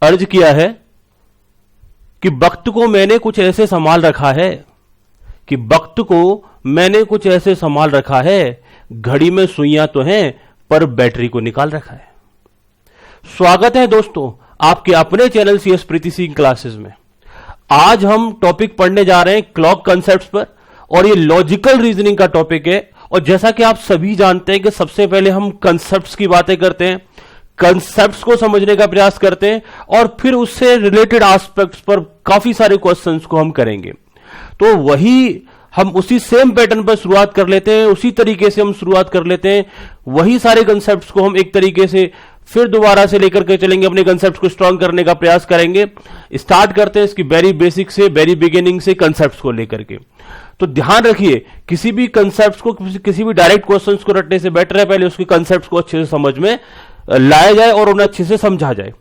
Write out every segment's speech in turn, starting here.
अर्ज किया है कि वक्त को मैंने कुछ ऐसे संभाल रखा है, कि वक्त को मैंने कुछ ऐसे संभाल रखा है, घड़ी में सुइयां तो हैं पर बैटरी को निकाल रखा है। स्वागत है दोस्तों आपके अपने चैनल CS प्रीति सिंह क्लासेस में। आज हम टॉपिक पढ़ने जा रहे हैं क्लॉक कॉन्सेप्ट्स पर, और ये लॉजिकल रीजनिंग का टॉपिक है। और जैसा कि आप सभी जानते हैं कि सबसे पहले हम कॉन्सेप्ट्स की बातें करते हैं, कॉन्सेप्ट्स को समझने का प्रयास करते हैं, और फिर उससे रिलेटेड एस्पेक्ट्स पर काफी सारे क्वेश्चंस को हम करेंगे। तो वही हम उसी सेम पैटर्न पर शुरुआत कर लेते हैं, उसी तरीके से हम शुरुआत कर लेते हैं। वही सारे कॉन्सेप्ट्स को हम एक तरीके से फिर दोबारा से लेकर के चलेंगे, अपने कॉन्सेप्ट्स को स्ट्रांग करने का प्रयास करेंगे। स्टार्ट करते हैं इसकी वेरी बेसिक से, वेरी बिगिनिंग से कॉन्सेप्ट्स को लेकर के। तो ध्यान रखिए, किसी भी कॉन्सेप्ट्स को, किसी भी डायरेक्ट क्वेश्चंस को रटने से बेटर है पहले उसके कॉन्सेप्ट्स को अच्छे से समझ में लाया जाए और उन्हें अच्छे से समझा जाए।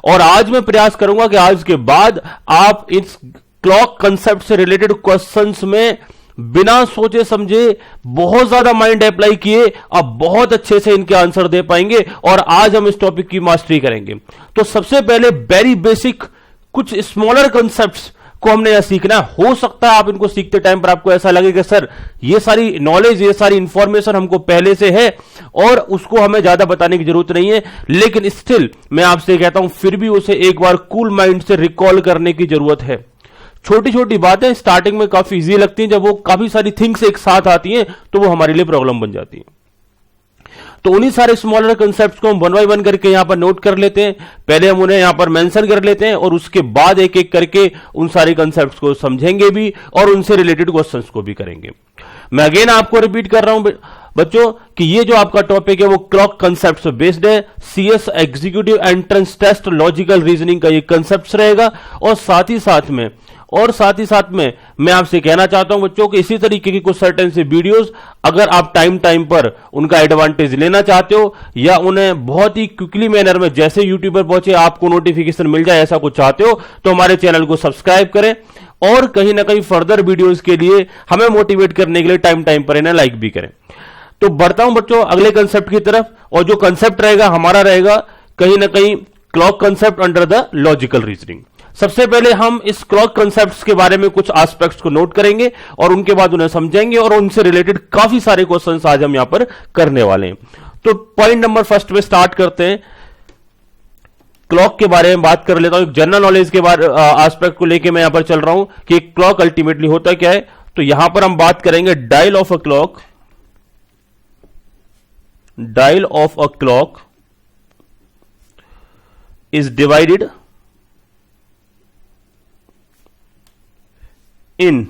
और आज मैं प्रयास करूंगा कि आज के बाद आप इस क्लॉक कॉन्सेप्ट से रिलेटेड क्वेश्चंस में बिना सोचे समझे, बहुत ज्यादा माइंड अप्लाई किए, आप बहुत अच्छे से इनके आंसर दे पाएंगे। और आज हम इस टॉपिक की मास्टरी करेंगे। तो सबसे पहले वेरी बेसिक कुछ स्मॉलर कॉन्सेप्ट्स को हमने यह सीखना है। हो सकता है आप इनको सीखते टाइम पर आपको ऐसा लगे कि सर ये सारी नॉलेज, ये सारी इंफॉर्मेशन हमको पहले से है और उसको हमें ज्यादा बताने की जरूरत नहीं है, लेकिन स्टिल मैं आपसे कहता हूं फिर भी उसे एक बार कूल माइंड से रिकॉल करने की जरूरत है। छोटी छोटी बातें स्टार्टिंग में काफी इजी लगती हैं, जब वो काफी सारी थिंग्स एक साथ आती हैं तो वो हमारे लिए प्रॉब्लम बन जाती है। तो उन्हीं सारे स्मॉलर कॉन्सेप्ट्स को हम वन बाय वन करके यहां पर नोट कर लेते हैं। पहले हम उन्हें यहां पर मेंशन कर लेते हैं और उसके बाद एक एक करके उन सारे कॉन्सेप्ट्स को समझेंगे भी और उनसे रिलेटेड क्वेश्चंस को भी करेंगे। मैं अगेन आपको रिपीट कर रहा हूं बच्चों कि ये जो आपका टॉपिक है वो क्लॉक कॉन्सेप्ट्स बेस्ड है। CS executive entrance test logical reasoning का ये कॉन्सेप्ट्स रहेगा। और साथ ही साथ में मैं आपसे कहना चाहता हूं बच्चों कि इसी तरीके की कुछ सर्टेन से वीडियोस अगर आप टाइम पर उनका एडवांटेज लेना चाहते हो, या उन्हें बहुत ही क्विकली मैनर में जैसे यूट्यूब पर पहुंचे आपको नोटिफिकेशन मिल जाए, ऐसा कुछ चाहते हो तो हमारे चैनल को सब्सक्राइब करें और कहीं ना कहीं फर्दर वीडियोस के लिए हमें मोटिवेट करने के लिए टाइम पर इन्हें लाइक भी करें। तो बढ़ता हूं बच्चों अगले कंसेप्ट की तरफ, और जो कंसेप्ट रहेगा हमारा रहेगा कहीं ना कहीं clock concept under the logical reasoning. सबसे पहले हम इस क्लॉक कंसेप्ट्स के बारे में कुछ एस्पेक्ट्स को नोट करेंगे और उनके बाद उन्हें समझेंगे, और उनसे रिलेटेड काफी सारे क्वेश्चंस आज हम यहां पर करने वाले हैं। तो पॉइंट नंबर फर्स्ट में स्टार्ट करते हैं। क्लॉक के बारे में बात कर लेता हूं, जनरल नॉलेज के बारे एस्पेक्ट को लेकर मैं यहां पर चल रहा हूं कि क्लॉक अल्टीमेटली होता क्या है। तो यहां पर हम बात करेंगे dial of a clock. Dial of a clock is divided in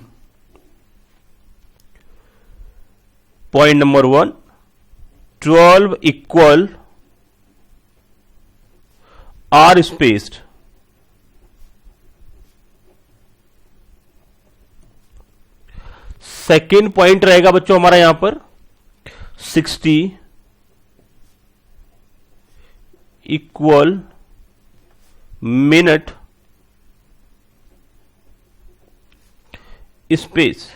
point number 1 12 equal R spaced second point रहेगा बच्चों हमारा यहां पर 60 equal minute space.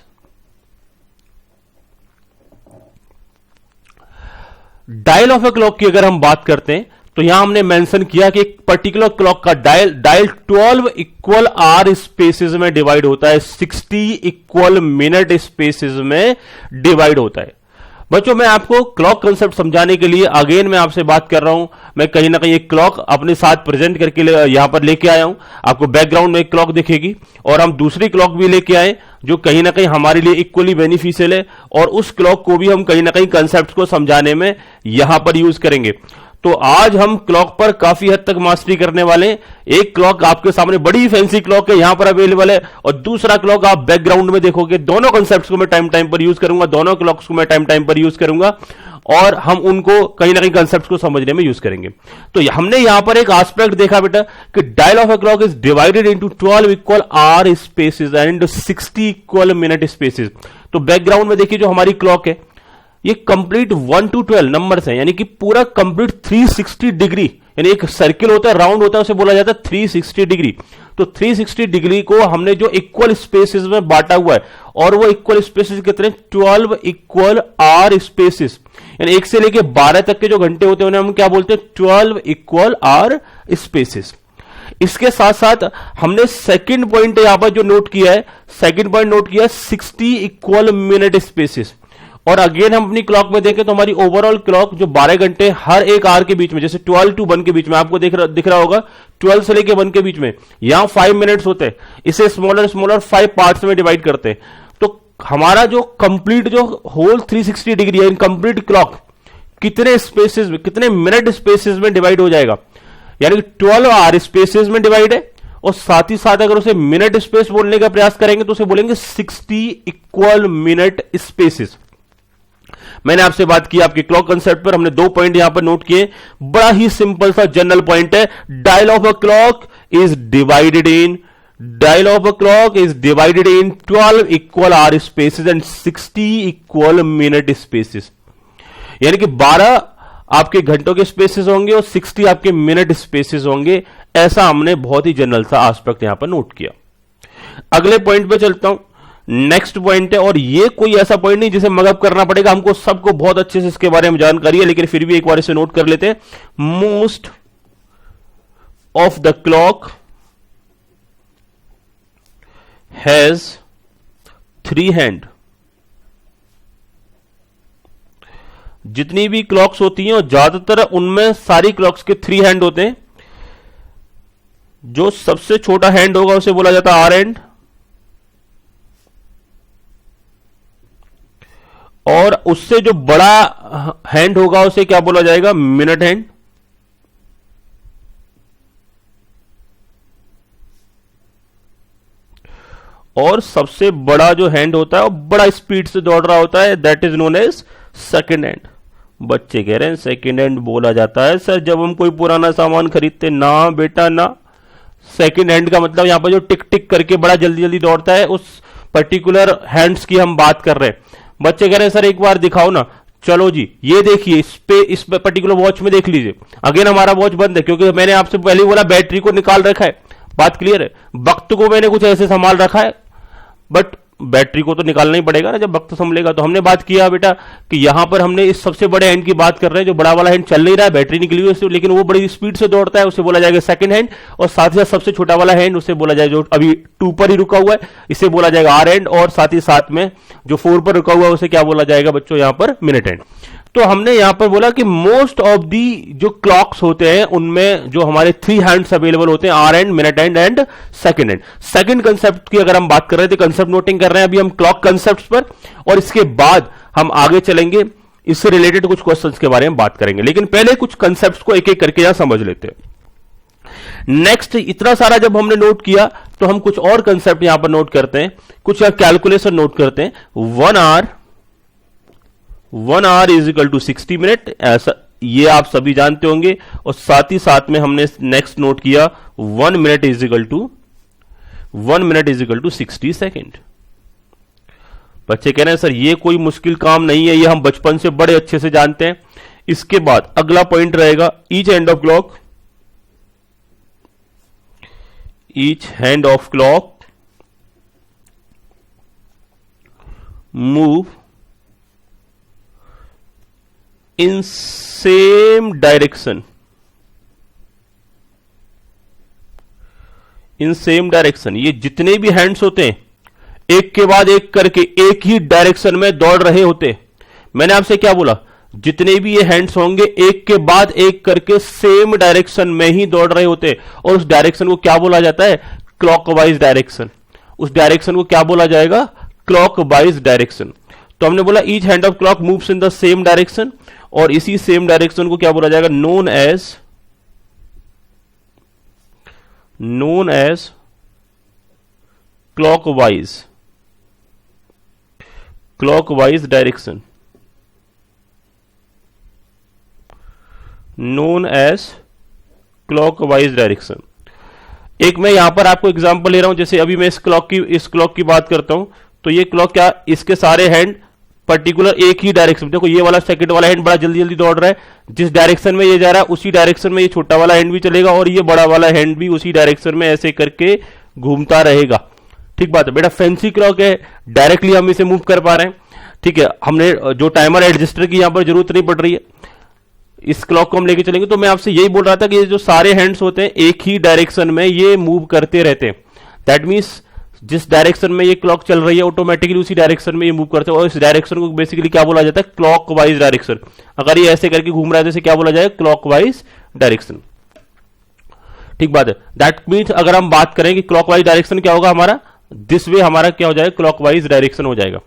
Dial of a clock की अगर हम बात करते हैं तो यहां हमने मेंशन किया कि एक पर्टिकुलर क्लॉक का डायल 12 इक्वल आर स्पेसेस में डिवाइड होता है, 60 इक्वल मिनट स्पेसेस में डिवाइड होता है। बच्चों मैं आपको क्लॉक कंसेप्ट समझाने के लिए अगेन मैं आपसे बात कर रहा हूं। मैं कहीं ना कहीं एक क्लॉक अपने साथ प्रेजेंट करके यहां पर लेके आया हूं। आपको बैकग्राउंड में एक क्लॉक दिखेगी और हम दूसरी क्लॉक भी लेके आए जो कहीं ना कहीं हमारे लिए इक्वली बेनिफिशियल है, और उस क्लॉक को भी हम कहीं ना कहीं कंसेप्ट को समझाने में यहां पर यूज करेंगे। तो आज हम क्लॉक पर काफी हद तक मास्टरी करने वाले हैं। एक क्लॉक आपके सामने बड़ी फैंसी क्लॉक है, यहां पर अवेलेबल है, और दूसरा क्लॉक आप बैकग्राउंड में देखोगे। दोनों कॉन्सेप्ट्स को मैं टाइम पर यूज करूंगा, दोनों क्लॉक्स को मैं टाइम पर यूज करूंगा, और हम उनको कहीं ना कहीं कॉन्सेप्ट्स को समझने में यूज करेंगे। तो हमने यहां पर एक एस्पेक्ट देखा बेटा कि dial of a clock is divided into 12 equal hour spaces and 60 equal minute spaces. तो बैकग्राउंड में देखिए जो हमारी क्लॉक है ये कंप्लीट 1 to 12 नंबर्स हैं, यानी कि पूरा कंप्लीट 360 डिग्री, यानी एक सर्किल होता है, राउंड होता है, उसे बोला जाता है 360 डिग्री। तो 360 डिग्री को हमने जो इक्वल स्पेसेस में बांटा हुआ है, और वो इक्वल स्पेसेस कितने 12 इक्वल आर स्पेसेस, यानी 1 से लेके 12 तक के जो घंटे होते हैं उन्हें हम क्या बोलते हैं 12 इक्वल आर स्पेसेस। इसके साथ साथ हमने सेकंड पॉइंट यहां पर जो नोट किया है, सेकंड पॉइंट नोट किया है 60 इक्वल मिनट स्पेसेस। और अगेन हम अपनी क्लॉक में देखें तो हमारी ओवरऑल क्लॉक जो 12 घंटे हर एक आवर के बीच में, जैसे 12 to 1 के बीच में आपको दिख रहा होगा, 12 से लेके 1 के बीच में यहां 5 मिनट्स होते हैं। इसे स्मॉलर 5 पार्ट्स में डिवाइड करते हैं। तो हमारा जो कंप्लीट जो होल 360 डिग्री है, कंप्लीट क्लॉक कितने स्पेसेस में, कितने मिनट स्पेसेस में डिवाइड हो जाएगा, यानी 12 आवर स्पेसेस में डिवाइड है। और साथ ही साथ अगर उसे मिनट स्पेस बोलने का प्रयास करेंगे तो उसे बोलेंगे 60 इक्वल मिनट स्पेसेस। मैंने आपसे बात की आपके क्लॉक कंसेप्ट पर, हमने 2 पॉइंट यहां पर नोट किए। बड़ा ही सिंपल सा जनरल पॉइंट है, dial of a clock is divided in 12 equal hour spaces and 60 equal minute spaces. यानी कि 12 आपके घंटों के स्पेसेस होंगे और 60 आपके मिनट स्पेसेस होंगे। ऐसा हमने बहुत ही जनरल सा एस्पेक्ट यहां पर नोट किया। अगले पॉइंट पे चलता हूं। नेक्स्ट पॉइंट है, और ये कोई ऐसा पॉइंट नहीं जिसे मगअप करना पड़ेगा, हमको सबको बहुत अच्छे से इसके बारे में जानकारी है, लेकिन फिर भी एक बार इसे नोट कर लेते हैं। Most of the clock has 3 hand. जितनी भी क्लॉक्स होती हैं और ज्यादातर उनमें सारी क्लॉक्स के 3 हैंड होते हैं। जो सबसे छोटा हैंड होगा उसे बोला जाता है आर हैंड, और उससे जो बड़ा हैंड होगा उसे क्या बोला जाएगा, मिनट हैंड। और सबसे बड़ा जो हैंड होता है वो बड़ा स्पीड से दौड़ रहा होता है, that is known as second hand. बच्चे कह रहे हैं सेकेंड हैंड बोला जाता है सर जब हम कोई पुराना सामान खरीदते। ना बेटा ना, सेकेंड हैंड का मतलब यहां पर जो टिक टिक करके बड़ा जल्दी जल्दी दौड़ता है उस पर्टिकुलर हैंड्स की हम बात कर रहे हैं। बच्चे कह रहे हैं सर एक बार दिखाओ ना। चलो जी, ये देखिए, इस पर्टिकुलर वॉच में देख लीजिए। अगेन हमारा वॉच बंद है क्योंकि मैंने आपसे पहले बोला बैटरी को निकाल रखा है। बात क्लियर है। वक्त को मैंने कुछ ऐसे संभाल रखा है, बट बैटरी को तो निकालना ही पड़ेगा ना जब वक्त संभलेगा। तो हमने बात किया बेटा कि यहां पर हमने इस सबसे बड़े हैंड की बात कर रहे हैं, जो बड़ा वाला हैंड चल नहीं रहा है, बैटरी निकली हुई है, लेकिन वो बड़ी स्पीड से दौड़ता है, उसे बोला जाएगा सेकंड हैंड। और साथ ही साथ सबसे छोटा वाला हैंड उसे बोला जाएगा, जो अभी 2 पर ही रुका हुआ है, इसे बोला जाएगा आर हैंड। और साथ ही साथ में जो 4 पर रुका हुआ है उसे क्या बोला जाएगा बच्चों, यहां पर मिनट हैंड। तो हमने यहां पर बोला कि मोस्ट ऑफ दी जो क्लॉक्स होते हैं उनमें जो हमारे 3 हैंड्स अवेलेबल होते हैं, hour hand, minute hand and second hand. Second concept की अगर हम बात कर रहे थे, कंसेप्ट नोटिंग कर रहे हैं अभी हम क्लॉक कंसेप्ट पर, और इसके बाद हम आगे चलेंगे, इससे रिलेटेड कुछ क्वेश्चंस के बारे में बात करेंगे। लेकिन पहले कुछ कंसेप्ट को एक एक करके यहां समझ लेते हैं। नेक्स्ट, इतना सारा जब हमने नोट किया तो हम कुछ और कंसेप्ट यहां पर नोट करते हैं, कुछ कैलकुलेशन नोट करते हैं। 1 hour is equal to 60 minute, ऐसा ये आप सभी जानते होंगे। और साथ ही साथ में हमने नेक्स्ट नोट किया 1 minute is equal to 60 second. बच्चे कह रहे हैं सर ये कोई मुश्किल काम नहीं है, ये हम बचपन से बड़े अच्छे से जानते हैं। इसके बाद अगला पॉइंट रहेगा each hand of clock move in same direction. ये जितने भी हैंड्स होते हैं एक के बाद एक करके एक ही डायरेक्शन में दौड़ रहे होते। मैंने आपसे क्या बोला, जितने भी ये हैंड्स होंगे एक के बाद एक करके सेम डायरेक्शन में ही दौड़ रहे होते, और उस डायरेक्शन को क्या बोला जाता है, क्लॉकवाइज डायरेक्शन। उस डायरेक्शन को क्या बोला जाएगा, क्लॉकवाइज डायरेक्शन। तो हमने बोला each hand of clock moves in the same direction, और इसी सेम डायरेक्शन को क्या बोला जाएगा, known as clockwise direction, known as clockwise direction. एक मैं यहां पर आपको एग्जांपल ले रहा हूं, जैसे अभी मैं इस क्लॉक की बात करता हूं, तो ये क्लॉक क्या, इसके सारे हैंड पर्टिकुलर एक ही डायरेक्शन। देखो ये वाला सेकंड वाला हैंड बड़ा जल्दी जल्दी दौड़ रहा है, जिस डायरेक्शन में ये जा रहा है उसी डायरेक्शन में ये छोटा वाला हैंड भी चलेगा, और ये बड़ा वाला हैंड भी उसी डायरेक्शन में ऐसे करके घूमता रहेगा। ठीक बात है बेटा, फैंसी क्लॉक है, डायरेक्टली हम इसे मूव कर पा रहे हैं। ठीक है, हमने जो टाइमर एडजस्टर की यहां पर जरूरत नहीं पड़ रही है। इस क्लॉक को हम लेके चलेंगे। तो मैं आपसे यही बोल रहा था कि ये जो सारे हैंड्स होते हैं एक ही डायरेक्शन में ये मूव करते रहते हैं। दैट मीन्स जिस डायरेक्शन में ये क्लॉक चल रही है ऑटोमेटिकली उसी डायरेक्शन में ये मूव करते हैं, और इस डायरेक्शन को बेसिकली क्या बोला जाता है, क्लॉकवाइज डायरेक्शन। अगर ये ऐसे करके घूम रहा है तो इसे क्या बोला जाएगा, क्लॉकवाइज डायरेक्शन। ठीक बात है। दैट मीन्स अगर हम बात करें कि क्लॉकवाइज डायरेक्शन क्या होगा हमारा, दिस वे हमारा क्या हो जाएगा, क्लॉकवाइज डायरेक्शन हो जाएगा।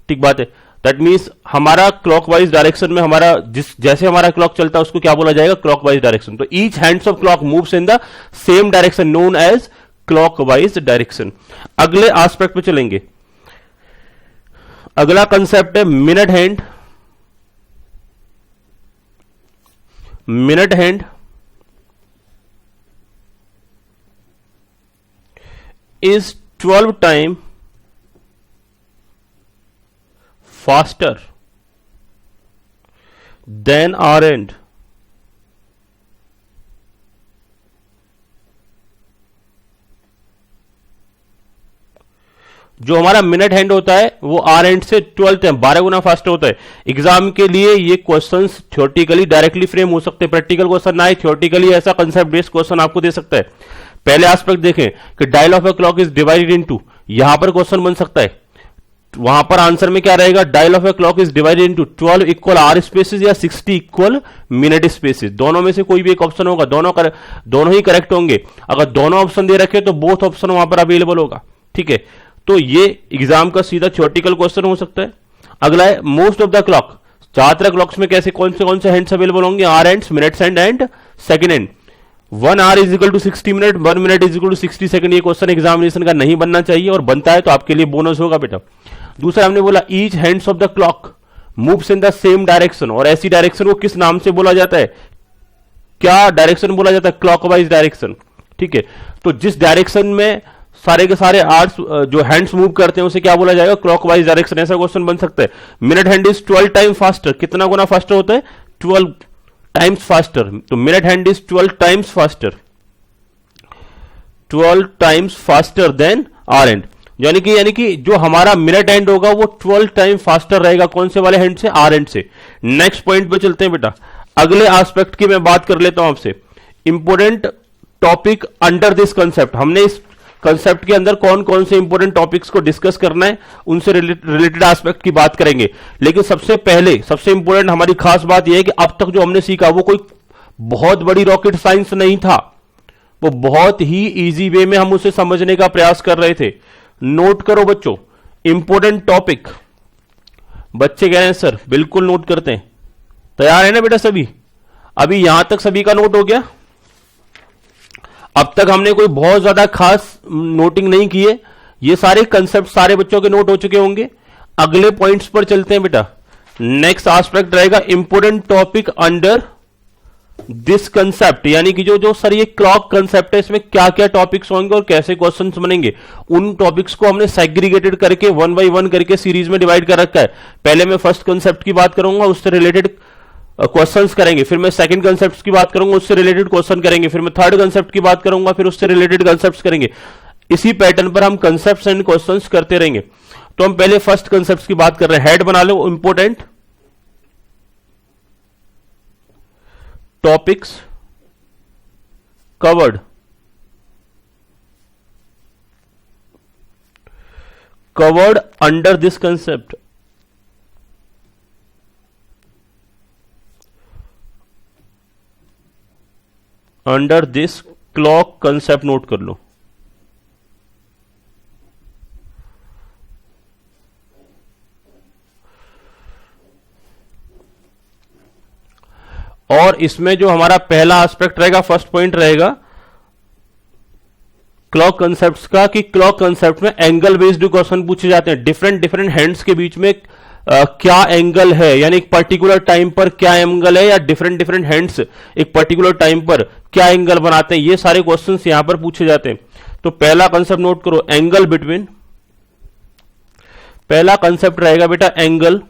ठीक बात है। दैट मीन्स हमारा क्लॉकवाइज डायरेक्शन में हमारा जैसे हमारा क्लॉक चलता है उसको क्या बोला जाएगा, क्लॉकवाइज डायरेक्शन। तो each hands of clock moves in the same direction known as clockwise direction. अगले एस्पेक्ट पे चलेंगे। अगला कंसेप्ट है minute hand. Minute hand is 12 times faster than our end. जो हमारा मिनट हैंड होता है वो आर एंड से 12 टाइम 12 गुना फास्ट होता है। एग्जाम के लिए ये क्वेश्चंस थ्योरेटिकली डायरेक्टली फ्रेम हो सकते हैं, प्रैक्टिकल क्वेश्चन ना है, थ्योरेटिकली ऐसा कंसेप्ट बेस्ड क्वेश्चन आपको दे सकता है। पहले एस्पेक्ट देखें कि dial of a clock is divided into, यहां पर क्वेश्चन बन सकता है। वहां पर आंसर में क्या रहेगा, dial of a clock is divided into 12 equal hour spaces या 60 इक्वल मिनट स्पेसेस। दोनों में से कोई भी एक ऑप्शन होगा, दोनों ही करेक्ट होंगे। अगर दोनों ऑप्शन दे रखे तो बोथ ऑप्शन वहां पर अवेलेबल होगा। ठीक है, तो ये एग्जाम का सीधा थ्योरेटिकल क्वेश्चन हो सकता है। अगला है मोस्ट ऑफ द क्लॉक, ज्यादातर क्लॉक्स में कैसे कौन से हैंड्स अवेलेबल होंगे, hour hands, minutes hand and second hand. 1 hour is equal to 60 minute, 1 minute is equal to 60 second. ये क्वेश्चन एग्जामिनेशन का नहीं बनना चाहिए, और बनता है तो आपके लिए बोनस होगा बेटा। दूसरा हमने बोला each hands of the clock moves in the same direction, और ऐसी डायरेक्शन को किस नाम से बोला जाता है, क्या डायरेक्शन बोला जाता है, क्लॉकवाइज डायरेक्शन। ठीक है, तो जिस डायरेक्शन में सारे के सारे आर्ट्स जो हैंड्स मूव करते हैं उसे क्या बोला जाएगा, क्लॉकवाइज डायरेक्शन। ऐसा क्वेश्चन बन सकता है। Minute hand is 12 time faster, कितना गुना फास्टर होता है, 12 टाइम्स फास्टर। तो minute hand is 12 times faster, 12 times faster than hour hand. यानी कि जो हमारा मिनट हैंड होगा वो 12 टाइम फास्टर रहेगा, कौन से वाले हैंड से, आर हैंड से। नेक्स्ट पॉइंट पे चलते हैं बेटा। अगले एस्पेक्ट की मैं बात कर लेता हूं आपसे, important topic under this concept. हमने इस कंसेप्ट के अंदर कौन कौन से इंपोर्टेंट टॉपिक्स को डिस्कस करना है, उनसे रिलेटेड एस्पेक्ट की बात करेंगे। लेकिन सबसे पहले सबसे इंपोर्टेंट हमारी खास बात यह है कि अब तक जो हमने सीखा वो कोई बहुत बड़ी रॉकेट साइंस नहीं था, वो बहुत ही इजी वे में हम उसे समझने का प्रयास कर रहे थे। नोट करो बच्चों, इंपोर्टेंट टॉपिक। बच्चे कह रहे हैं सर, बिल्कुल नोट करते हैं। तैयार है ना बेटा सभी? अभी यहां तक सभी का नोट हो गया? अब तक हमने कोई बहुत ज्यादा खास नोटिंग नहीं की है, ये सारे कंसेप्ट सारे बच्चों के नोट हो चुके होंगे। अगले पॉइंट्स पर चलते हैं बेटा। नेक्स्ट एस्पेक्ट रहेगा important topic under this concept, यानी कि जो सर ये क्लॉक कंसेप्ट है, इसमें क्या क्या टॉपिक्स होंगे और कैसे क्वेश्चंस बनेंगे, उन टॉपिक्स को हमने सेग्रीगेटेड करके 1 by 1 करके सीरीज में डिवाइड कर रखा है। पहले मैं फर्स्ट कंसेप्ट की बात करूंगा, उससे रिलेटेड क्वेश्चंस करेंगे, फिर मैं सेकंड कंसेप्ट की बात करूंगा, उससे रिलेटेड क्वेश्चन करेंगे, फिर मैं थर्ड कंसेप्ट की बात करूंगा, फिर उससे रिलेटेड कंसेप्ट करेंगे। इसी पैटर्न पर हम कंसेप्ट्स एंड क्वेश्चंस करते रहेंगे। तो हम पहले फर्स्ट कंसेप्ट की बात कर रहे हैं। हेड बना लो, important topics covered under this concept। Under this clock concept note कर लो। और इसमें जो हमारा पहला एस्पेक्ट रहेगा, फर्स्ट पॉइंट रहेगा क्लॉक कंसेप्ट्स का, कि क्लॉक कंसेप्ट में एंगल बेस्ड क्वेश्चन पूछे जाते हैं। डिफरेंट हैंड्स के बीच में क्या एंगल है, यानी एक पर्टिकुलर टाइम पर क्या एंगल है, या डिफरेंट हैंड्स एक पर्टिकुलर टाइम पर क्या एंगल बनाते हैं, ये सारे क्वेश्चंस यहां पर पूछे जाते हैं। तो पहला कंसेप्ट नोट करो, एंगल बिटवीन। पहला कंसेप्ट रहेगा बेटा angle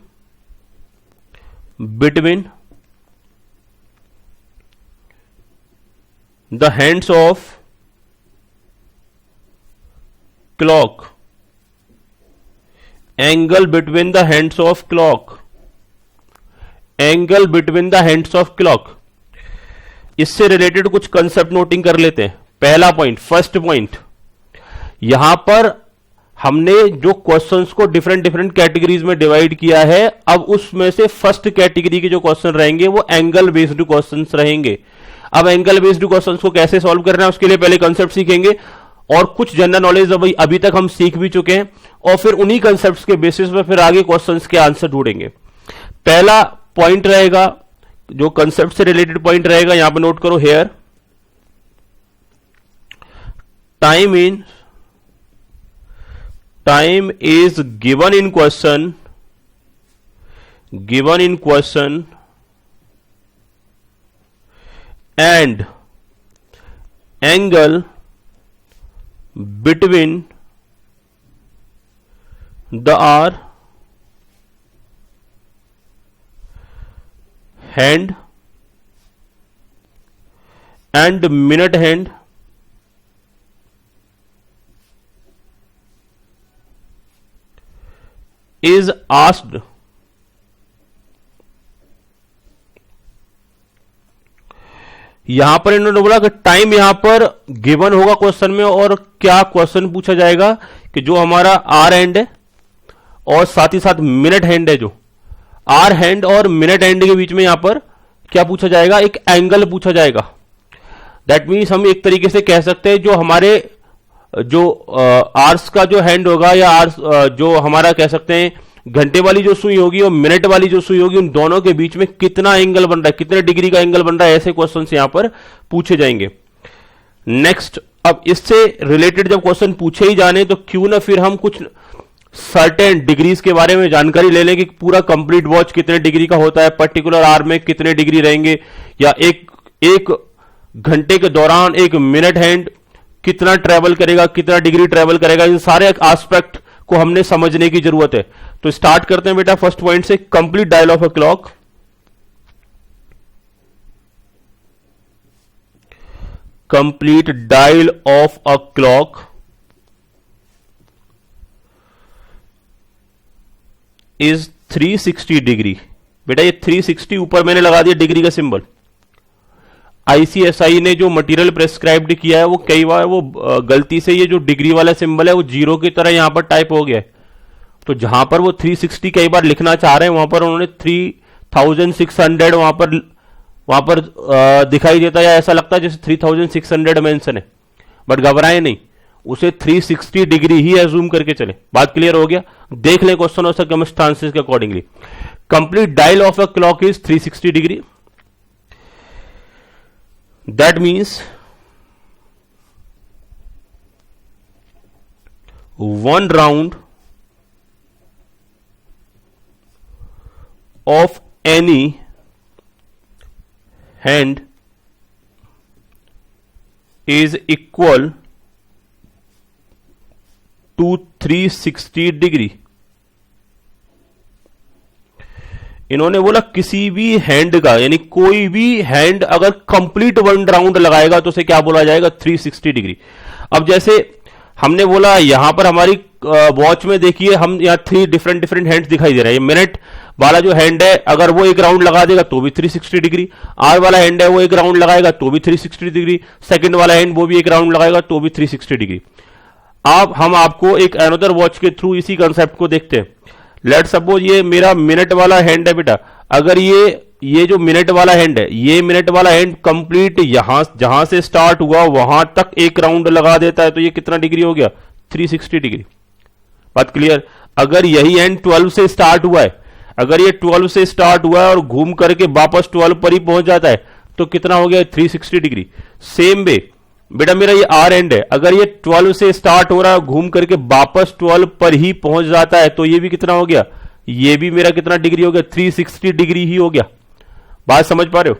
between the hands of clock. Angle between the hands of clock, angle between the hands of clock. इससे रिलेटेड कुछ कंसेप्ट नोटिंग कर लेते हैं। पहला पॉइंट, फर्स्ट पॉइंट, यहां पर हमने जो क्वेश्चंस को डिफरेंट डिफरेंट कैटेगरीज में डिवाइड किया है, अब उसमें से फर्स्ट कैटेगरी के जो क्वेश्चन रहेंगे वो एंगल बेस्ड क्वेश्चंस रहेंगे। अब एंगल बेस्ड क्वेश्चंस को कैसे सॉल्व करना है उसके लिए पहले कंसेप्ट सीखेंगे और कुछ जनरल नॉलेज अभी तक हम सीख भी चुके हैं, और फिर उन्हीं कंसेप्ट्स के बेसिस पर फिर आगे क्वेश्चंस के आंसर ढूंढेंगे। पहला पॉइंट रहेगा, जो कंसेप्ट से रिलेटेड पॉइंट रहेगा, यहां पर नोट करो, hair time is given in question and angle between the hour hand and minute hand is asked। यहां पर इन्होंने बोला कि टाइम यहां पर गिवन होगा क्वेश्चन में, और क्या क्वेश्चन पूछा जाएगा कि जो हमारा आर हैंड है और साथ ही साथ मिनट हैंड है, जो आर हैंड और मिनट हैंड के बीच में यहां पर क्या पूछा जाएगा, एक एंगल पूछा जाएगा। दैट मीन्स हम एक तरीके से कह सकते हैं जो हमारे जो आर्स का जो हैंड होगा, या आर्स जो हमारा कह सकते हैं घंटे वाली जो सुई होगी और मिनट वाली जो सुई होगी, उन दोनों के बीच में कितना एंगल बन रहा है, कितने डिग्री का एंगल बन रहा है, ऐसे क्वेश्चंस यहां पर पूछे जाएंगे। नेक्स्ट, अब इससे रिलेटेड जब क्वेश्चन पूछे ही जाने तो क्यों ना फिर हम कुछ सर्टेन डिग्रीज के बारे में जानकारी ले लें कि पूरा कंप्लीट वॉच कितने डिग्री का होता है, पर्टिकुलर आर में कितने डिग्री रहेंगे, या एक घंटे के दौरान एक मिनट हैंड कितना ट्रेवल करेगा, कितना डिग्री ट्रेवल करेगा। इन सारे एस्पेक्ट को हमने समझने की जरूरत है। तो स्टार्ट करते हैं बेटा फर्स्ट पॉइंट से, complete dial of a clock. Complete dial of a clock is 360 degree. बेटा ये 360 ऊपर मैंने लगा दिया डिग्री का सिंबल। आईसीएसआई ने जो मटेरियल प्रेस्क्राइब्ड किया है वो कई बार वो गलती से ये जो डिग्री वाला सिंबल है वो जीरो की तरह यहां पर टाइप हो गया है। तो जहां पर वो 360 कई बार लिखना चाह रहे हैं वहां पर उन्होंने 3600 वहां पर दिखाई देता है, या ऐसा लगता है जैसे 3600 मेंशन है, बट घबराए नहीं, उसे 360 डिग्री ही एज्यूम करके चले। बात क्लियर हो गया? देख ले क्वेश्चन और सर्कमस्टांसेस के accordingly. Complete dial of a clock is 360 degree. That means one round of any hand is equal to 360 degree. इन्होंने बोला किसी भी हैंड का, यानी कोई भी हैंड अगर कंप्लीट वन राउंड लगाएगा तो उसे क्या बोला जाएगा, 360 डिग्री। अब जैसे हमने बोला यहां पर हमारी वॉच में देखिए, हम यहां 3 डिफरेंट हैंड्स दिखाई दे रहे हैं। मिनट वाला जो हैंड है अगर वो एक राउंड लगा देगा तो भी 360 डिग्री, आर वाला हैंड है वो एक राउंड लगाएगा तो भी 360 डिग्री, सेकंड वाला हैंड वो भी एक राउंड लगाएगा तो भी 360 डिग्री। अब हम आपको एक अनदर वॉच के थ्रू इसी कंसेप्ट को देखते हैं। लेट सपोज ये मेरा मिनट वाला हैंड है बेटा, अगर ये जो मिनट वाला हैंड है, ये मिनट वाला हैंड कंप्लीट जहां से स्टार्ट हुआ वहां तक एक राउंड लगा देता है तो ये कितना डिग्री हो गया, 360 डिग्री। बात क्लियर? अगर यही हैंड 12 से स्टार्ट हुआ है, अगर ये 12 से स्टार्ट हुआ है और घूम करके वापस 12 पर ही पहुंच जाता है तो कितना हो गया, 360 डिग्री। सेम वे बेटा मेरा ये आर एंड है, अगर ये 12 से स्टार्ट हो रहा है घूम करके वापस 12 पर ही पहुंच जाता है तो ये भी कितना हो गया, ये भी मेरा कितना डिग्री हो गया, 360 डिग्री ही हो गया। बात समझ पा रहे हो?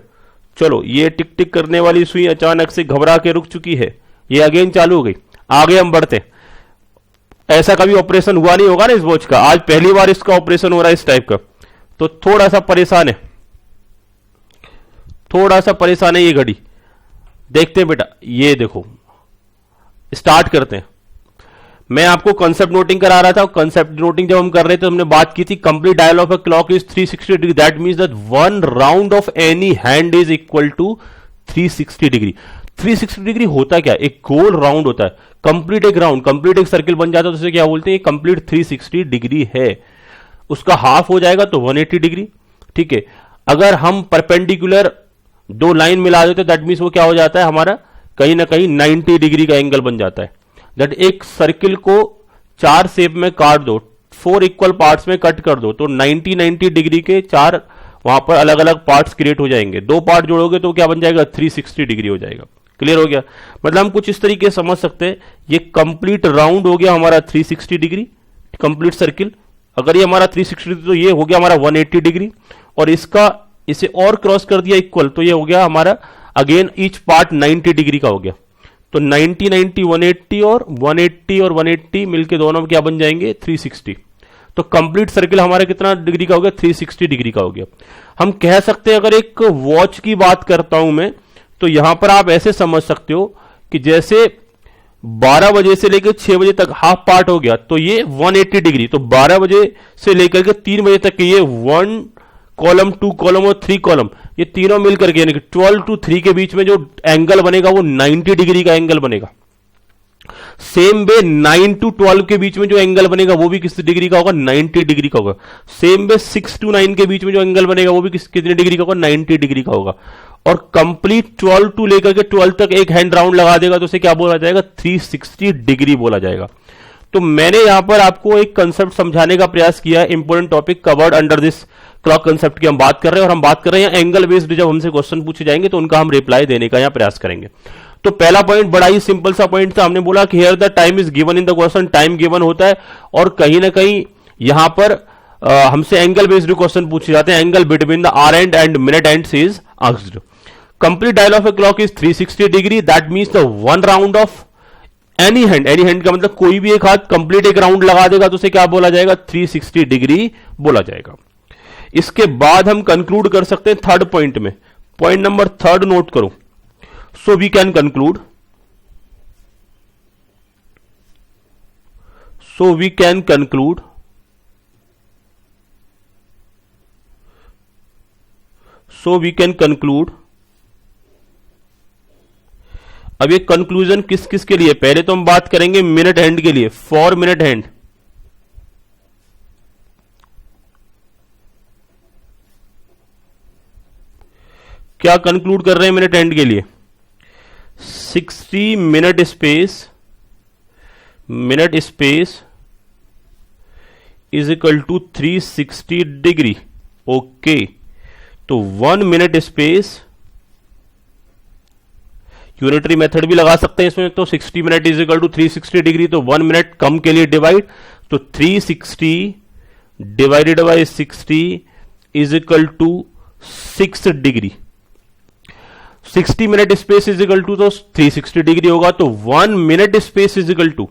चलो ये टिक टिक करने वाली सुई अचानक से घबरा के रुक चुकी है, ये अगेन चालू हो गई। आगे हम बढ़ते हैं। ऐसा कभी ऑपरेशन हुआ नहीं होगा ना इस वॉच का, आज पहली बार इसका ऑपरेशन हो रहा है इस टाइप का, तो थोड़ा सा परेशान है, थोड़ा सा परेशान है ये घड़ी। देखते हैं बेटा, ये देखो स्टार्ट करते हैं। मैं आपको कंसेप्ट नोटिंग करा रहा था, कंसेप्ट नोटिंग जब हम कर रहे थे हमने बात की थी complete dial of a clock is 360 degree. That means that one round of any hand is equal to 360 degree. 360 degree होता क्या, एक गोल राउंड होता है, कंप्लीट एक राउंड, कंप्लीट एक सर्किल बन जाता है, तो उसे क्या बोलते हैं, कंप्लीट 360 डिग्री है। उसका हाफ हो जाएगा तो 180 डिग्री। ठीक है, अगर हम परपेंडिकुलर दो लाइन मिला देते दैट मीन्स वो क्या हो जाता है, हमारा कहीं ना कहीं 90 डिग्री का एंगल बन जाता है। दैट एक सर्किल को 4 शेप में काट दो, 4 इक्वल पार्ट्स में कट कर दो, तो 90 डिग्री के 4 वहां पर अलग अलग पार्ट्स क्रिएट हो जाएंगे। 2 पार्ट जोड़ोगे तो क्या बन जाएगा, 360 डिग्री हो जाएगा। क्लियर हो गया। मतलब हम कुछ इस तरीके से समझ सकते हैं, ये कंप्लीट राउंड हो गया हमारा 360 डिग्री, कंप्लीट सर्किल। अगर ये हमारा 360 डिग्री तो ये हो गया हमारा 180 डिग्री, और इसका इसे और क्रॉस कर दिया इक्वल, तो ये हो गया हमारा अगेन ईच पार्ट 90 डिग्री का हो गया। तो 90 90 180 और 180 और 180 मिलके दोनों में क्या बन जाएंगे, 360। तो कंप्लीट सर्किल हमारा कितना डिग्री का हो गया, 360 डिग्री का हो गया। हम कह सकते हैं, अगर एक वॉच की बात करता हूं मैं, तो यहां पर आप ऐसे समझ सकते हो कि जैसे 12 बजे से लेकर 6 बजे तक हाफ पार्ट हो गया, तो ये 180 डिग्री। तो 12 बजे से लेकर के 3 बजे तक ये 1 कॉलम 2 कॉलम और 3 कॉलम, ये तीनों मिलकर के यानी कि 12 to 3 के बीच में जो एंगल बनेगा वो 90 डिग्री का एंगल बनेगा। सेम वे 9 to 12 के बीच में जो एंगल बनेगा वो भी किस डिग्री का होगा, 90 डिग्री का होगा। सेम वे 6 to 9 के बीच में जो एंगल बनेगा वो भी कितने डिग्री का होगा, 90 डिग्री का होगा। और कंप्लीट 12 टू लेकर के 12 तक एक हैंड राउंड लगा देगा तो उसे क्या बोला जाएगा, 360 डिग्री बोला जाएगा। तो मैंने यहां पर आपको एक कंसेप्ट समझाने का प्रयास किया है, important topic covered under this clock concept की हम बात कर रहे हैं, और हम बात कर रहे हैं एंगल बेस्ड। जब हमसे क्वेश्चन पूछे जाएंगे तो उनका हम रिप्लाई देने का यहां प्रयास करेंगे। तो पहला पॉइंट बड़ा ही सिंपल सा पॉइंट था, हमने बोला कि here the time is given in the question, time given होता है और कहीं ना कहीं यहां पर हमसे एंगल बेस्ड क्वेश्चन पूछे जाते हैं। Angle between the hour and minute hand is asked. Complete dial of a clock is 360 degree, that means the one round of any hand का मतलब कोई भी एक हाथ कंप्लीट एक राउंड लगा देगा तो उसे क्या बोला जाएगा, 360 डिग्री बोला जाएगा। इसके बाद हम कंक्लूड कर सकते हैं थर्ड पॉइंट में। पॉइंट नंबर 3 नोट करो। सो वी कैन कंक्लूड, अब ये कंक्लूजन किस किस के लिए, पहले तो हम बात करेंगे मिनट हैंड के लिए, फॉर मिनट हैंड। क्या कंक्लूड कर रहे हैं मिनट हैंड के लिए, 60 minute space is equal to 360 degree. Okay, तो 1 मिनट स्पेस, यूनिटरी मेथड भी लगा सकते हैं इसमें, तो 60 minute is equal to 360 degree, तो 1 मिनट कम के लिए डिवाइड, तो 360 divided by 60 is equal to 6 degree. 60 minute space is equal to तो 360 डिग्री होगा, तो 1 minute space is equal to,